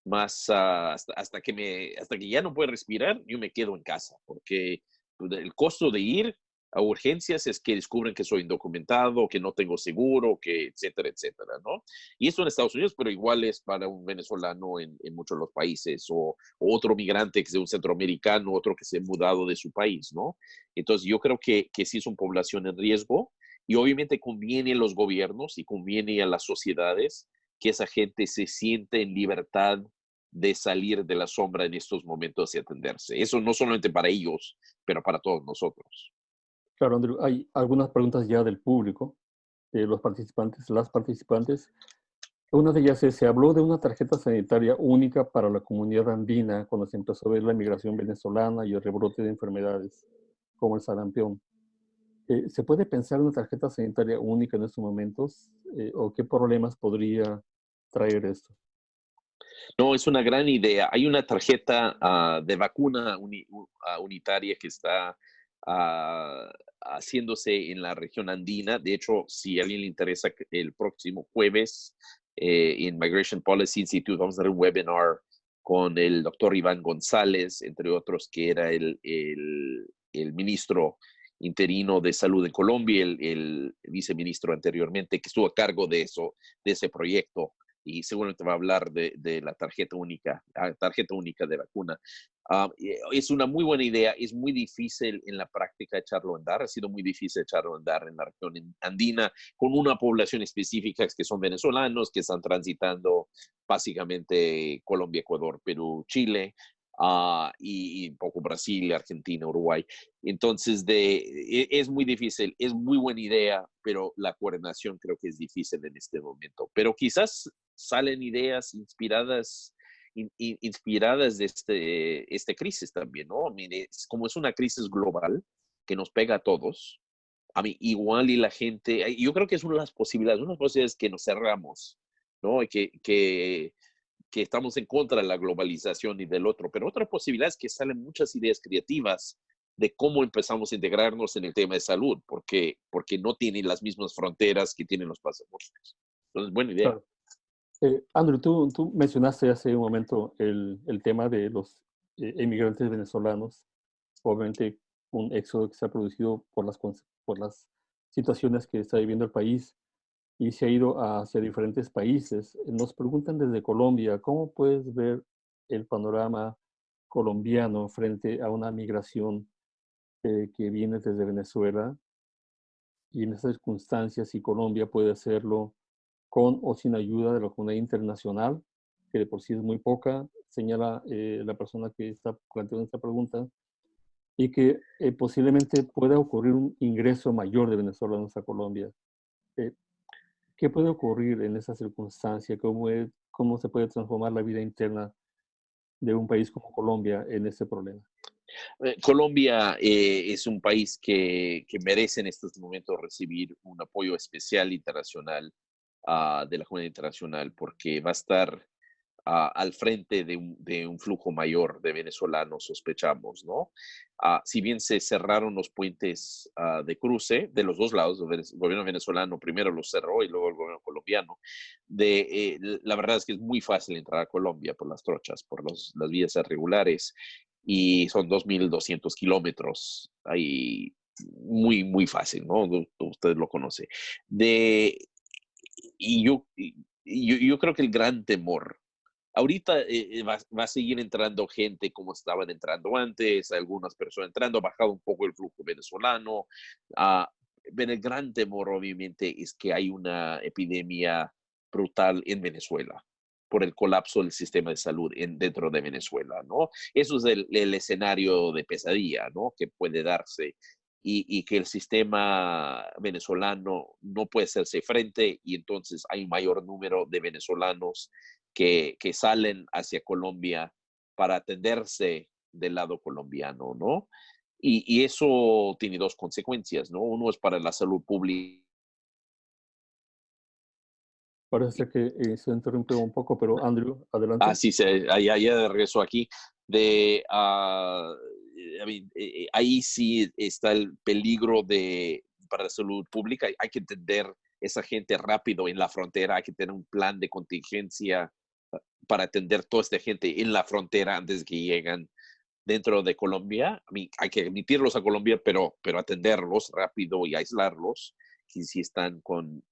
hasta que ya no puedo respirar, yo me quedo en casa, porque el costo de ir a urgencias es que descubren que soy indocumentado, que no tengo seguro, que etcétera, etcétera, ¿no? Y esto en Estados Unidos, pero igual es para un venezolano en muchos de los países, o otro migrante que es de un centroamericano, otro que se ha mudado de su país, ¿no? Entonces yo creo que sí son población en riesgo y obviamente conviene a los gobiernos y conviene a las sociedades que esa gente se siente en libertad de salir de la sombra en estos momentos y atenderse. Eso no solamente para ellos, pero para todos nosotros. Claro, Andrew, hay algunas preguntas ya del público, de los participantes, las participantes. Una de ellas es, se habló de una tarjeta sanitaria única para la comunidad andina cuando se empezó a ver la migración venezolana y el rebrote de enfermedades como el sarampión. ¿Se puede pensar en una tarjeta sanitaria única en estos momentos? ¿O qué problemas podría traer esto? No, es una gran idea. Hay una tarjeta de vacuna unitaria que está ah, haciéndose en la región andina. De hecho, si a alguien le interesa, el próximo jueves en Migration Policy Institute vamos a dar un webinar con el doctor Iván González, entre otros, que era el ministro interino de salud en Colombia, el viceministro anteriormente, que estuvo a cargo de eso, de ese proyecto y seguramente va a hablar de la tarjeta única de vacuna. Es una muy buena idea, es muy difícil en la práctica echarlo a andar, ha sido muy difícil echarlo a andar en la región andina con una población específica que son venezolanos, que están transitando básicamente Colombia, Ecuador, Perú, Chile, y un poco Brasil, Argentina, Uruguay. Entonces, es muy difícil, es muy buena idea, pero la coordinación creo que es difícil en este momento. Pero quizás salen ideas inspiradas de este crisis también, ¿no? Mire, como es una crisis global que nos pega a todos, a mí igual y la gente, yo creo que es una de las posibilidades que nos cerramos, ¿no? Que estamos en contra de la globalización y del otro, pero otra posibilidad es que salen muchas ideas creativas de cómo empezamos a integrarnos en el tema de salud, porque no tienen las mismas fronteras que tienen los pasaportes. Entonces, buena idea. Claro. Andrew, tú mencionaste hace un momento el tema de los emigrantes venezolanos, obviamente un éxodo que se ha producido por las situaciones que está viviendo el país y se ha ido hacia diferentes países. Nos preguntan desde Colombia, ¿cómo puedes ver el panorama colombiano frente a una migración que viene desde Venezuela? Y en esas circunstancias, si Colombia puede hacerlo con o sin ayuda de la comunidad internacional, que de por sí es muy poca, señala la persona que está planteando esta pregunta, y que posiblemente pueda ocurrir un ingreso mayor de venezolanos a Colombia. Eh, ¿Qué puede ocurrir en esa circunstancia? ¿Cómo se puede transformar la vida interna de un país como Colombia en ese problema? Colombia es un país que merece en estos momentos recibir un apoyo especial internacional de la comunidad internacional porque va a estar al frente de un flujo mayor de venezolanos, sospechamos, ¿no? Si bien se cerraron los puentes de cruce de los dos lados, el gobierno venezolano primero los cerró y luego el gobierno colombiano, la verdad es que es muy fácil entrar a Colombia por las trochas, por las vías irregulares, y son 2.200 kilómetros, ahí muy, muy fácil, ¿no? Usted lo conoce. De, y yo creo que el gran temor ahorita va a seguir entrando gente como estaban entrando antes, algunas personas entrando, ha bajado un poco el flujo venezolano, ah, pero el gran temor obviamente es que hay una epidemia brutal en Venezuela por el colapso del sistema de salud dentro de Venezuela, ¿no? Eso es el escenario de pesadilla, ¿no? Que puede darse y que el sistema venezolano no puede hacerse frente y entonces hay un mayor número de venezolanos que salen hacia Colombia para atenderse del lado colombiano, ¿no? Y eso tiene dos consecuencias, ¿no? Uno es para la salud pública. Parece que se interrumpe un poco, pero Andrew, adelante. Sí, ya de regreso aquí. ahí sí está el peligro para la salud pública. Hay que entender esa gente rápido en la frontera, hay que tener un plan de contingencia para atender toda esta gente en la frontera antes de que llegan dentro de Colombia. Hay que admitirlos a Colombia, pero atenderlos rápido y aislarlos si están con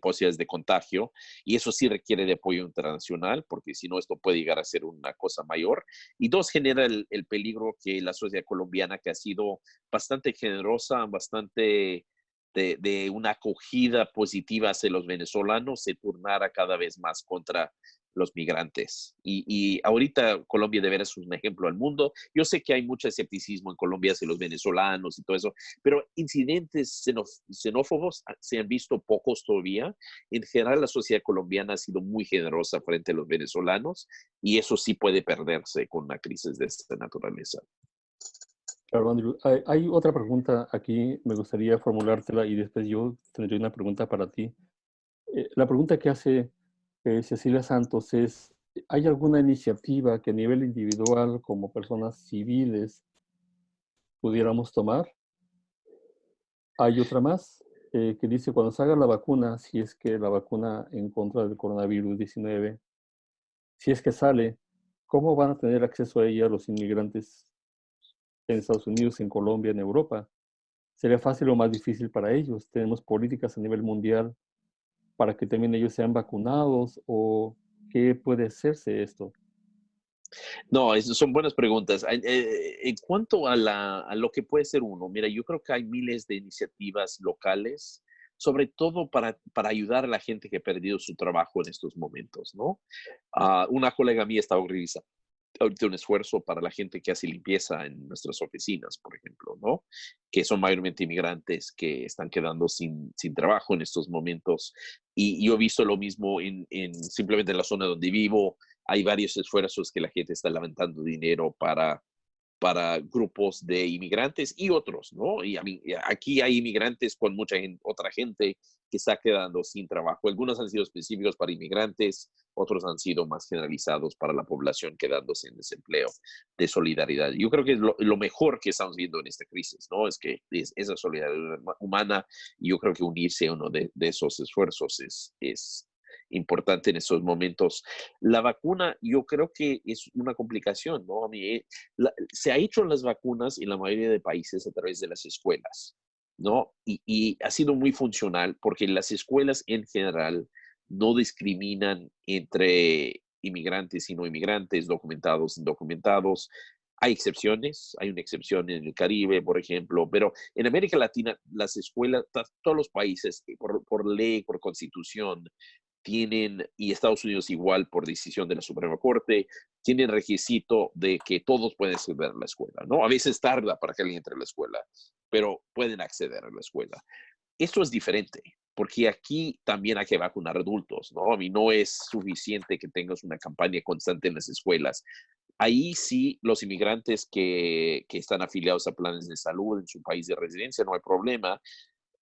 posibilidades de contagio. Y eso sí requiere de apoyo internacional, porque si no, esto puede llegar a ser una cosa mayor. Y dos, genera el peligro que la sociedad colombiana, que ha sido bastante generosa, bastante de una acogida positiva hacia los venezolanos, se turnara cada vez más contra los migrantes. Y ahorita Colombia de veras es un ejemplo al mundo. Yo sé que hay mucho escepticismo en Colombia hacia los venezolanos y todo eso, pero incidentes xenófobos se han visto pocos todavía. En general, la sociedad colombiana ha sido muy generosa frente a los venezolanos y eso sí puede perderse con una crisis de esta naturaleza. Claro, Andrew. Hay otra pregunta aquí, me gustaría formulártela y después yo tendría una pregunta para ti. La pregunta que hace Cecilia Santos es, ¿hay alguna iniciativa que a nivel individual, como personas civiles, pudiéramos tomar? Hay otra más que dice, cuando se haga la vacuna, si es que la vacuna en contra del coronavirus 19, si es que sale, ¿cómo van a tener acceso a ella los inmigrantes en Estados Unidos, en Colombia, en Europa? ¿Sería fácil o más difícil para ellos? ¿Tenemos políticas a nivel mundial para que también ellos sean vacunados? ¿O qué puede hacerse esto? No, esas son buenas preguntas. En cuanto a lo que puede ser uno, mira, yo creo que hay miles de iniciativas locales, sobre todo para ayudar a la gente que ha perdido su trabajo en estos momentos, ¿no? Una colega mía estaba organizando ahorita un esfuerzo para la gente que hace limpieza en nuestras oficinas, por ejemplo, ¿no? Que son mayormente inmigrantes que están quedando sin trabajo en estos momentos. Y yo he visto lo mismo simplemente en la zona donde vivo. Hay varios esfuerzos que la gente está levantando dinero para grupos de inmigrantes y otros, ¿no? Aquí hay inmigrantes con mucha otra gente que está quedando sin trabajo. Algunos han sido específicos para inmigrantes, otros han sido más generalizados para la población quedándose en desempleo de solidaridad. Yo creo que es lo mejor que estamos viendo en esta crisis, ¿no? Es que es esa solidaridad humana y yo creo que unirse a uno de esos esfuerzos es importante en estos momentos. La vacuna, yo creo que es una complicación, ¿no? Se ha hecho las vacunas en la mayoría de países a través de las escuelas, ¿no? Y ha sido muy funcional porque las escuelas en general no discriminan entre inmigrantes y no inmigrantes, documentados, indocumentados. Hay excepciones, hay una excepción en el Caribe, por ejemplo, pero en América Latina, las escuelas, todos los países, por ley, por constitución, tienen, y Estados Unidos igual por decisión de la Suprema Corte, tienen requisito de que todos pueden acceder a la escuela, ¿no? A veces tarda para que alguien entre a la escuela, pero pueden acceder a la escuela. Esto es diferente, porque aquí también hay que vacunar adultos, ¿no? No es suficiente que tengas una campaña constante en las escuelas. Ahí sí, los inmigrantes que están afiliados a planes de salud en su país de residencia, no hay problema,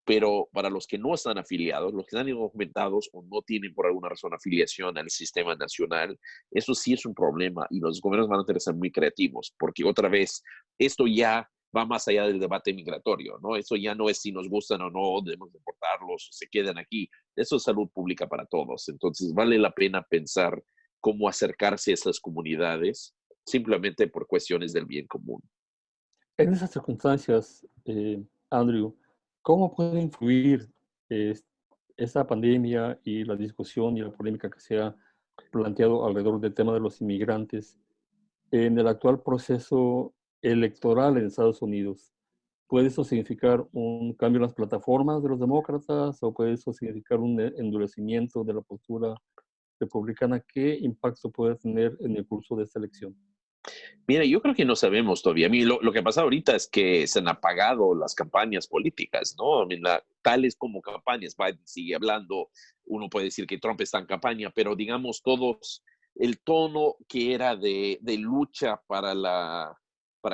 pero para los que no están afiliados, los que están indocumentados o no tienen por alguna razón afiliación al sistema nacional, eso sí es un problema y los gobiernos van a tener que ser muy creativos, porque otra vez, esto ya va más allá del debate migratorio, ¿no? Eso ya no es si nos gustan o no, debemos deportarlos, se quedan aquí. Eso es salud pública para todos. Entonces, vale la pena pensar cómo acercarse a esas comunidades simplemente por cuestiones del bien común. En esas circunstancias, Andrew, ¿cómo puede influir eh, esta pandemia y la discusión y la polémica que se ha planteado alrededor del tema de los inmigrantes en el actual proceso electoral en Estados Unidos? ¿Puede eso significar un cambio en las plataformas de los demócratas o puede eso significar un endurecimiento de la postura republicana? ¿Qué impacto puede tener en el curso de esta elección? Mira, yo creo que no sabemos todavía. A mí lo que pasa ahorita es que se han apagado las campañas políticas, ¿no? Tales como campañas. Biden sigue hablando, uno puede decir que Trump está en campaña, pero digamos todos, el tono que era de lucha para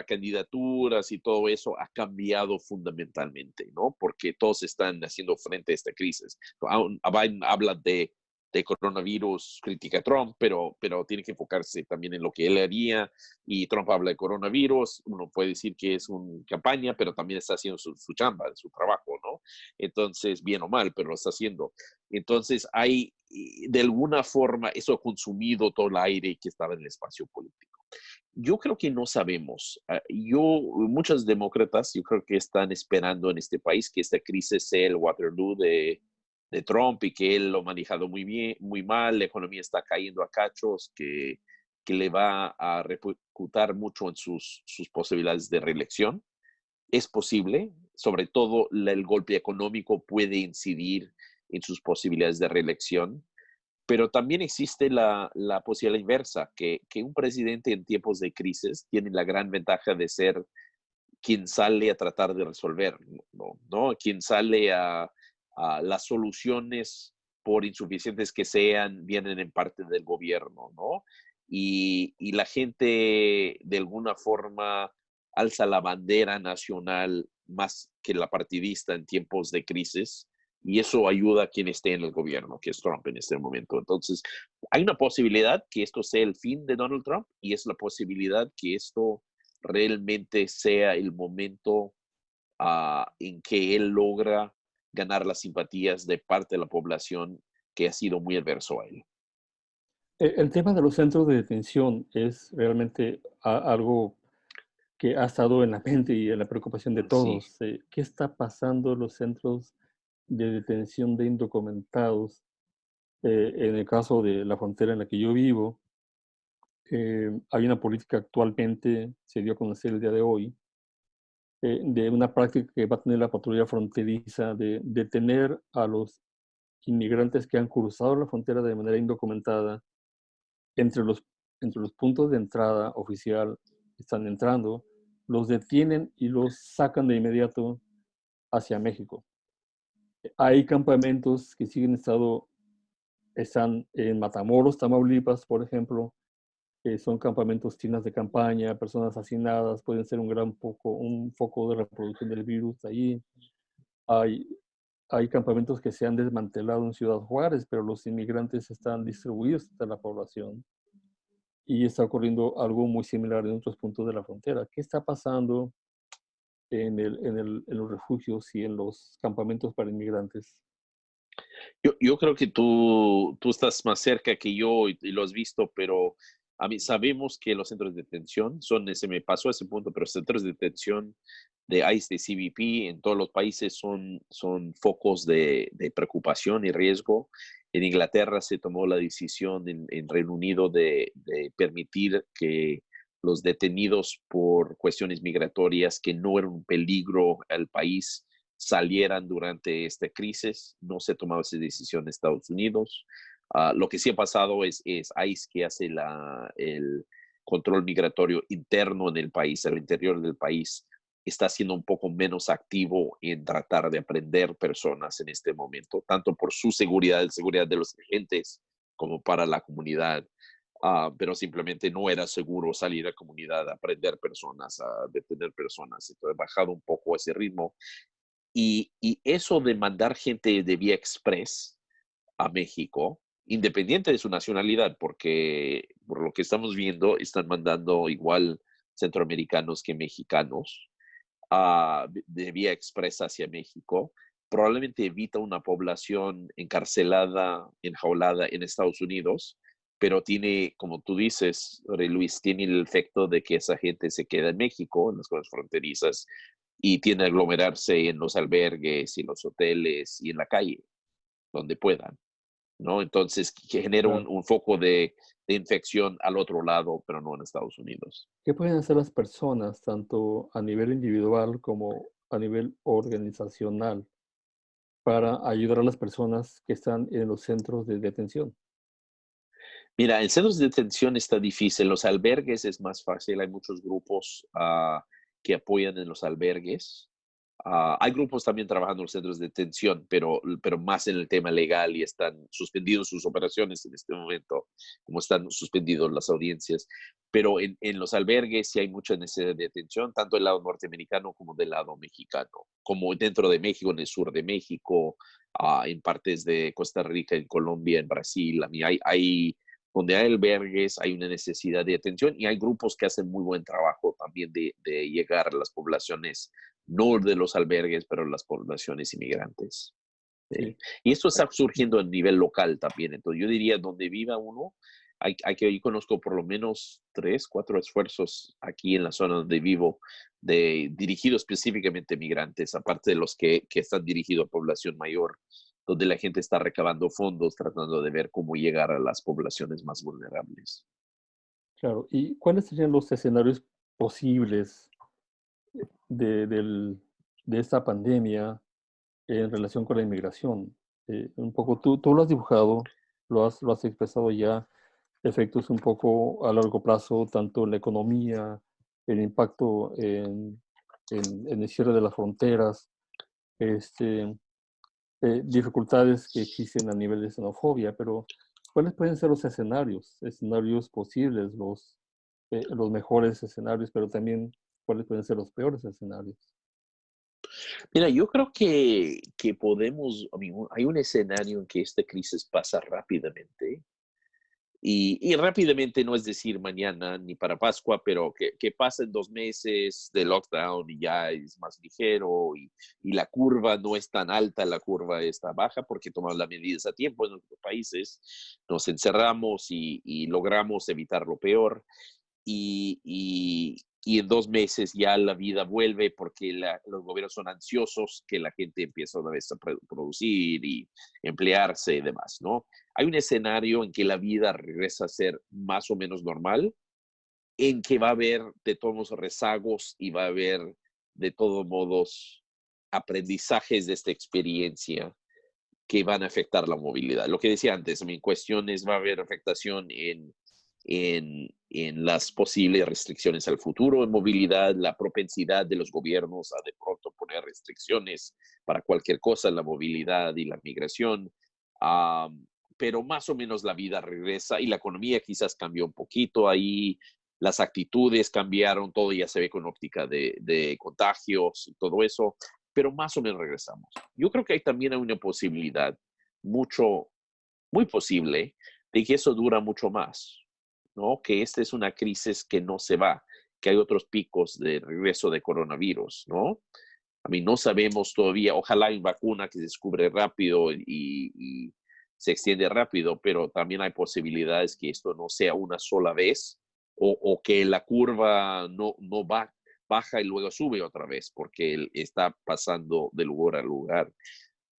candidaturas y todo eso ha cambiado fundamentalmente, ¿no? Porque todos están haciendo frente a esta crisis. A Biden habla de de coronavirus critica a Trump, pero tiene que enfocarse también en lo que él haría. Y Trump habla de coronavirus, uno puede decir que es una campaña, pero también está haciendo su chamba, su trabajo, ¿no? Entonces, bien o mal, pero lo está haciendo. Entonces, de alguna forma, eso ha consumido todo el aire que estaba en el espacio político. Yo creo que no sabemos. Muchos demócratas, yo creo que están esperando en este país que esta crisis sea el Waterloo de Trump y que él lo ha manejado muy bien, muy mal, la economía está cayendo a cachos, que le va a repercutir mucho en sus posibilidades de reelección. Es posible, sobre todo el golpe económico puede incidir en sus posibilidades de reelección, pero también existe la posibilidad inversa, que un presidente en tiempos de crisis tiene la gran ventaja de ser quien sale a tratar de resolver, ¿no? Quien sale a las soluciones, por insuficientes que sean, vienen en parte del gobierno, ¿no? Y la gente de alguna forma alza la bandera nacional más que la partidista en tiempos de crisis, y eso ayuda a quien esté en el gobierno, que es Trump en este momento. Entonces, hay una posibilidad que esto sea el fin de Donald Trump, y es la posibilidad que esto realmente sea el momento en que él logra ganar las simpatías de parte de la población que ha sido muy adverso a él. El tema de los centros de detención es realmente algo que ha estado en la mente y en la preocupación de Sí, todos. ¿Qué está pasando en los centros de detención de indocumentados? En el caso de la frontera en la que yo vivo, hay una política actualmente, se dio a conocer el día de hoy, de una práctica que va a tener la patrulla fronteriza de detener a los inmigrantes que han cruzado la frontera de manera indocumentada entre los, entre los puntos de entrada oficial que están entrando, los detienen y los sacan de inmediato hacia México. Hay campamentos que siguen están en Matamoros, Tamaulipas, por ejemplo, son campamentos tiendas de campaña, personas hacinadas, pueden ser un foco de reproducción del virus ahí. Hay, hay campamentos que se han desmantelado en Ciudad Juárez, pero los inmigrantes están distribuidos entre la población. Y está ocurriendo algo muy similar en otros puntos de la frontera. ¿Qué está pasando en los refugios y en los campamentos para inmigrantes? yo creo que tú estás más cerca que yo y lo has visto, pero a mí sabemos que los centros de detención se me pasó ese punto, pero los centros de detención de ICE, de CBP, en todos los países son focos de preocupación y riesgo. En Inglaterra se tomó la decisión en Reino Unido de permitir que los detenidos por cuestiones migratorias que no eran un peligro al país salieran durante esta crisis. No se ha tomado esa decisión en Estados Unidos. Lo que sí ha pasado es ICE que hace el control migratorio interno en el país, al interior del país, está siendo un poco menos activo en tratar de aprender personas en este momento, tanto por su seguridad, seguridad de los agentes, como para la comunidad. Pero simplemente no era seguro salir a la comunidad a aprender personas, a detener personas. Entonces, he bajado un poco ese ritmo. Y eso de mandar gente de vía express a México, independiente de su nacionalidad, porque por lo que estamos viendo, están mandando igual centroamericanos que mexicanos de vía express hacia México, probablemente evita una población encarcelada, enjaulada en Estados Unidos, pero tiene, como tú dices, Luis, tiene el efecto de que esa gente se queda en México, en las zonas fronterizas, y tiende a aglomerarse en los albergues y en los hoteles y en la calle, donde puedan, ¿no? Entonces, que genera Claro. un foco de infección al otro lado, pero no en Estados Unidos. ¿Qué pueden hacer las personas, tanto a nivel individual como a nivel organizacional, para ayudar a las personas que están en los centros de detención? Mira, en centros de detención está difícil, los albergues es más fácil, hay muchos grupos que apoyan en los albergues, Hay grupos también trabajando en los centros de detención, pero más en el tema legal y están suspendidos sus operaciones en este momento, como están suspendidos las audiencias. Pero en los albergues sí hay mucha necesidad de atención, tanto del lado norteamericano como del lado mexicano, como dentro de México, en el sur de México, en partes de Costa Rica, en Colombia, en Brasil. A mí donde hay albergues, hay una necesidad de atención y hay grupos que hacen muy buen trabajo también de llegar a las poblaciones no de los albergues, pero las poblaciones inmigrantes. Sí. Y esto está surgiendo a nivel local también. Entonces, yo diría, donde viva uno, yo conozco por lo menos 3, 4 esfuerzos aquí en la zona donde vivo, dirigidos específicamente a migrantes, aparte de los que están dirigidos a población mayor, donde la gente está recabando fondos, tratando de ver cómo llegar a las poblaciones más vulnerables. Claro. ¿Y cuáles serían los escenarios posibles de, del- de esta pandemia en relación con la inmigración? Un poco, tú lo has dibujado, lo has expresado ya, efectos un poco a largo plazo, tanto en la economía, el impacto en el cierre de las fronteras, este, dificultades que existen a nivel de xenofobia, pero ¿cuáles pueden ser los escenarios? Escenarios posibles, los mejores escenarios, pero también cuáles pueden ser los peores escenarios. Mira, yo creo que podemos, hay un escenario en que esta crisis pasa rápidamente. Y rápidamente no es decir mañana ni para Pascua, pero que pasen 2 meses de lockdown y ya es más ligero y la curva no es tan alta, la curva está baja porque tomamos las medidas a tiempo en nuestros países, nos encerramos y logramos evitar lo peor y en 2 meses ya la vida vuelve porque los gobiernos son ansiosos que la gente empiece otra vez a producir y emplearse y demás, ¿no? Hay un escenario en que la vida regresa a ser más o menos normal, en que va a haber de todos modos rezagos y va a haber de todos modos aprendizajes de esta experiencia que van a afectar la movilidad. Lo que decía antes, en cuestiones va a haber afectación en las posibles restricciones al futuro en movilidad, la propensidad de los gobiernos a de pronto poner restricciones para cualquier cosa en la movilidad y la migración. Pero más o menos la vida regresa y la economía quizás cambió un poquito ahí, las actitudes cambiaron, todo ya se ve con óptica de contagios y todo eso, pero más o menos regresamos. Yo creo que hay también una posibilidad, mucho, muy posible, de que eso dura mucho más, ¿no? Que esta es una crisis que no se va, que hay otros picos de regreso de coronavirus, ¿no? A mí no sabemos todavía, ojalá hay vacuna que se descubre rápido y se extiende rápido, pero también hay posibilidades que esto no sea una sola vez o que la curva no baja y luego sube otra vez porque él está pasando de lugar a lugar.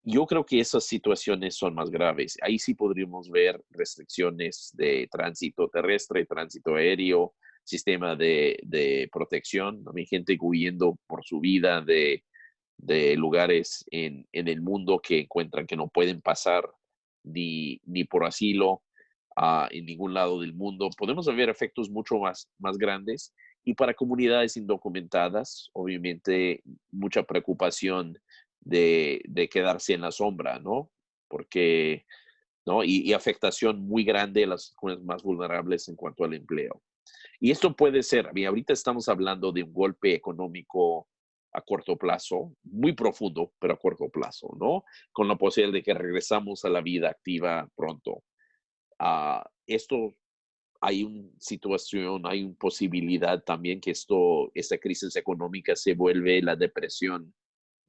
Yo creo que esas situaciones son más graves. Ahí sí podríamos ver restricciones de tránsito terrestre, tránsito aéreo, sistema de protección. Hay gente huyendo por su vida de lugares en el mundo que encuentran que no pueden pasar ni por asilo en ningún lado del mundo. Podemos ver efectos mucho más grandes y para comunidades indocumentadas, obviamente, mucha preocupación de quedarse en la sombra, ¿no? Porque, ¿no? Y afectación muy grande a las comunidades más vulnerables en cuanto al empleo. Y esto puede ser, ahorita estamos hablando de un golpe económico a corto plazo, muy profundo, pero a corto plazo, ¿no? Con la posibilidad de que regresamos a la vida activa pronto. Esto hay una situación, hay una posibilidad también que esta crisis económica se vuelve la depresión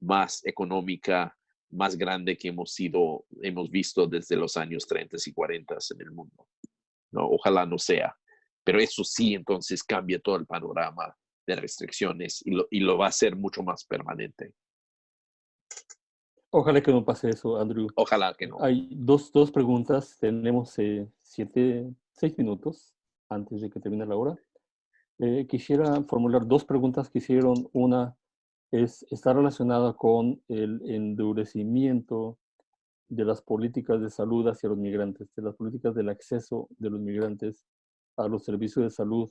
más económica, más grande que hemos visto desde los años 30 y 40 en el mundo. ¿No? Ojalá no sea. Pero eso sí, entonces cambia todo el panorama de restricciones y lo va a hacer mucho más permanente. Ojalá que no pase eso, Andrew. Ojalá que no. Hay dos preguntas. Tenemos 6 minutos antes de que termine la hora. Quisiera formular dos preguntas que hicieron. Una está relacionada con el endurecimiento de las políticas de salud hacia los migrantes, de las políticas del acceso de los migrantes a los servicios de salud,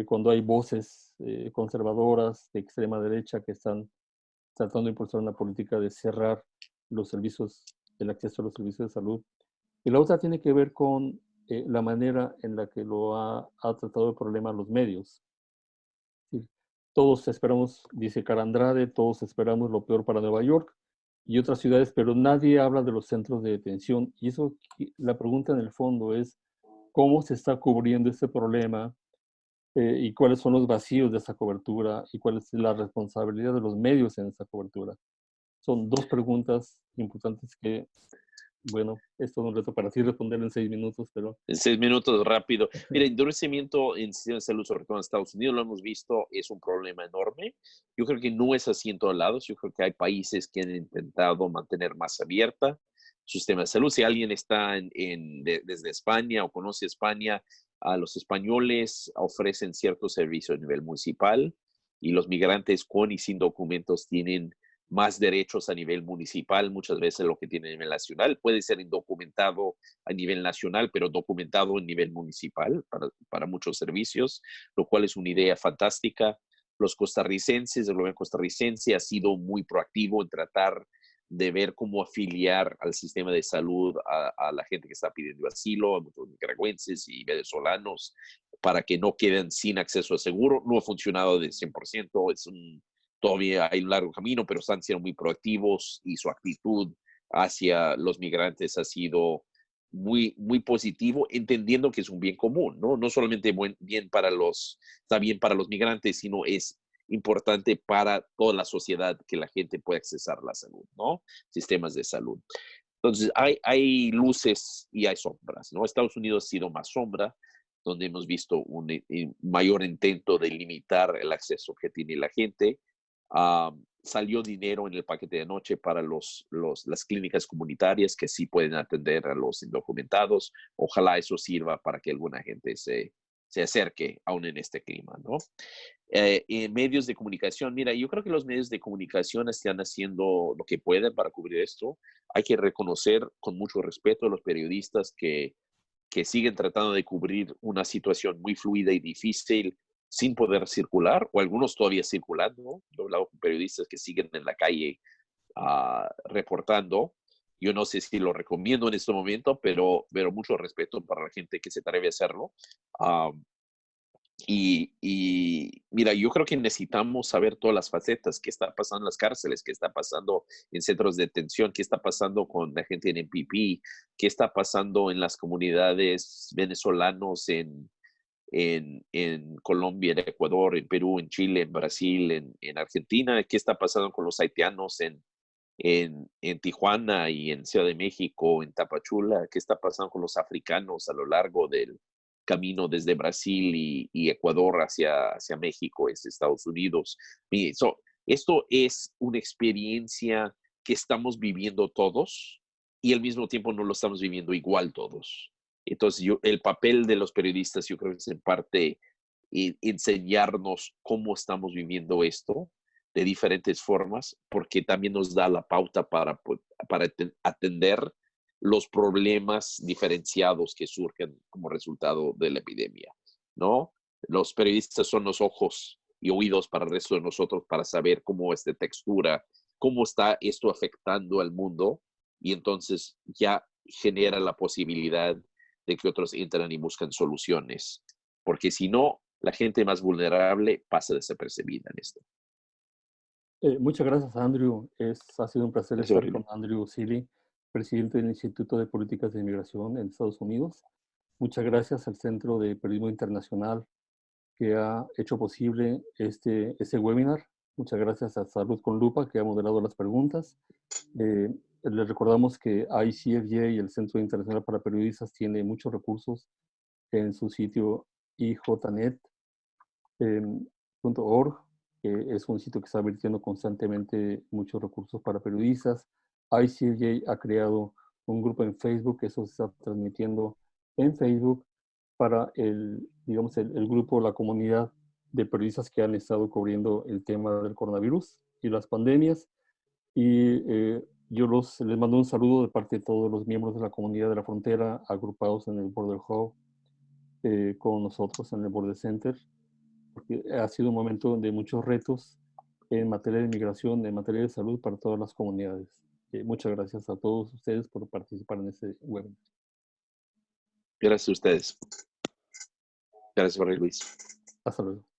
cuando hay voces conservadoras de extrema derecha que están tratando de impulsar una política de cerrar los servicios, el acceso a los servicios de salud. Y la otra tiene que ver con la manera en la que lo ha tratado el problema los medios. Sí. Todos esperamos, dice Cara Andrade, todos esperamos lo peor para Nueva York y otras ciudades, pero nadie habla de los centros de detención. Y eso, la pregunta en el fondo es, ¿cómo se está cubriendo este problema? Y cuáles son los vacíos de esa cobertura y cuál es la responsabilidad de los medios en esa cobertura. Son dos preguntas importantes que, bueno, es todo un reto para ti responder en 6 minutos, pero... En 6 minutos, rápido. Mira, endurecimiento en sistemas de salud, sobre todo en Estados Unidos, lo hemos visto, es un problema enorme. Yo creo que no es así en todos lados. Yo creo que hay países que han intentado mantener más abierta su sistema de salud. Si alguien está desde España o conoce España, a los españoles ofrecen ciertos servicios a nivel municipal y los migrantes con y sin documentos tienen más derechos a nivel municipal, muchas veces lo que tienen a nivel nacional. Puede ser indocumentado a nivel nacional, pero documentado a nivel municipal para muchos servicios, lo cual es una idea fantástica. Los costarricenses, el gobierno costarricense ha sido muy proactivo en tratar de ver cómo afiliar al sistema de salud a la gente que está pidiendo asilo, a muchos nicaragüenses y venezolanos, para que no queden sin acceso a seguro. No ha funcionado de 100%, todavía hay un largo camino, pero están siendo muy proactivos y su actitud hacia los migrantes ha sido muy, muy positivo, entendiendo que es un bien común, ¿no? No solamente está bien para los migrantes, sino es importante para toda la sociedad que la gente pueda accesar a la salud, ¿no? Sistemas de salud. Entonces, hay luces y hay sombras, ¿no? Estados Unidos ha sido más sombra, donde hemos visto un mayor intento de limitar el acceso que tiene la gente. Salió dinero en el paquete de anoche para las clínicas comunitarias que sí pueden atender a los indocumentados. Ojalá eso sirva para que alguna gente se acerque aún en este clima, ¿no? En medios de comunicación, mira, yo creo que los medios de comunicación están haciendo lo que pueden para cubrir esto. Hay que reconocer con mucho respeto a los periodistas que siguen tratando de cubrir una situación muy fluida y difícil sin poder circular, o algunos todavía circulando. Yo he hablado con periodistas que siguen en la calle reportando. Yo no sé si lo recomiendo en este momento, pero mucho respeto para la gente que se atreve a hacerlo. Y mira, yo creo que necesitamos saber todas las facetas, qué está pasando en las cárceles, qué está pasando en centros de detención, qué está pasando con la gente en MPP, qué está pasando en las comunidades venezolanos en Colombia, en Ecuador, en Perú, en Chile, en Brasil, en Argentina, qué está pasando con los haitianos en Tijuana y en Ciudad de México, en Tapachula, qué está pasando con los africanos a lo largo del camino desde Brasil y Ecuador hacia México, Estados Unidos. Esto es una experiencia que estamos viviendo todos y al mismo tiempo no lo estamos viviendo igual todos. Entonces, el papel de los periodistas, yo creo que es en parte enseñarnos cómo estamos viviendo esto de diferentes formas, porque también nos da la pauta para atender los problemas diferenciados que surgen como resultado de la epidemia, ¿no? Los periodistas son los ojos y oídos para el resto de nosotros para saber cómo es de textura, cómo está esto afectando al mundo, y entonces ya genera la posibilidad de que otros entran y buscan soluciones, porque si no, la gente más vulnerable pasa desapercibida en esto. Muchas gracias, Andrew. Ha sido un placer Es estar horrible. con Andrew Seeley, presidente del Instituto de Políticas de Inmigración en Estados Unidos. Muchas gracias al Centro de Periodismo Internacional que ha hecho posible este webinar. Muchas gracias a Salud con Lupa, que ha moderado las preguntas. Les recordamos que ICFJ y el Centro Internacional para Periodistas tiene muchos recursos en su sitio ijnet.org, que es un sitio que está virtiendo constantemente muchos recursos para periodistas. ICFJ ha creado un grupo en Facebook, que eso se está transmitiendo en Facebook para digamos, el grupo, la comunidad de periodistas que han estado cubriendo el tema del coronavirus y las pandemias. Y yo les mando un saludo de parte de todos los miembros de la comunidad de la frontera agrupados en el Border Hub con nosotros en el Border Center, porque ha sido un momento de muchos retos en materia de inmigración, en materia de salud para todas las comunidades. Muchas gracias a todos ustedes por participar en este webinar. Gracias a ustedes. Gracias, Jorge Luis. Hasta luego.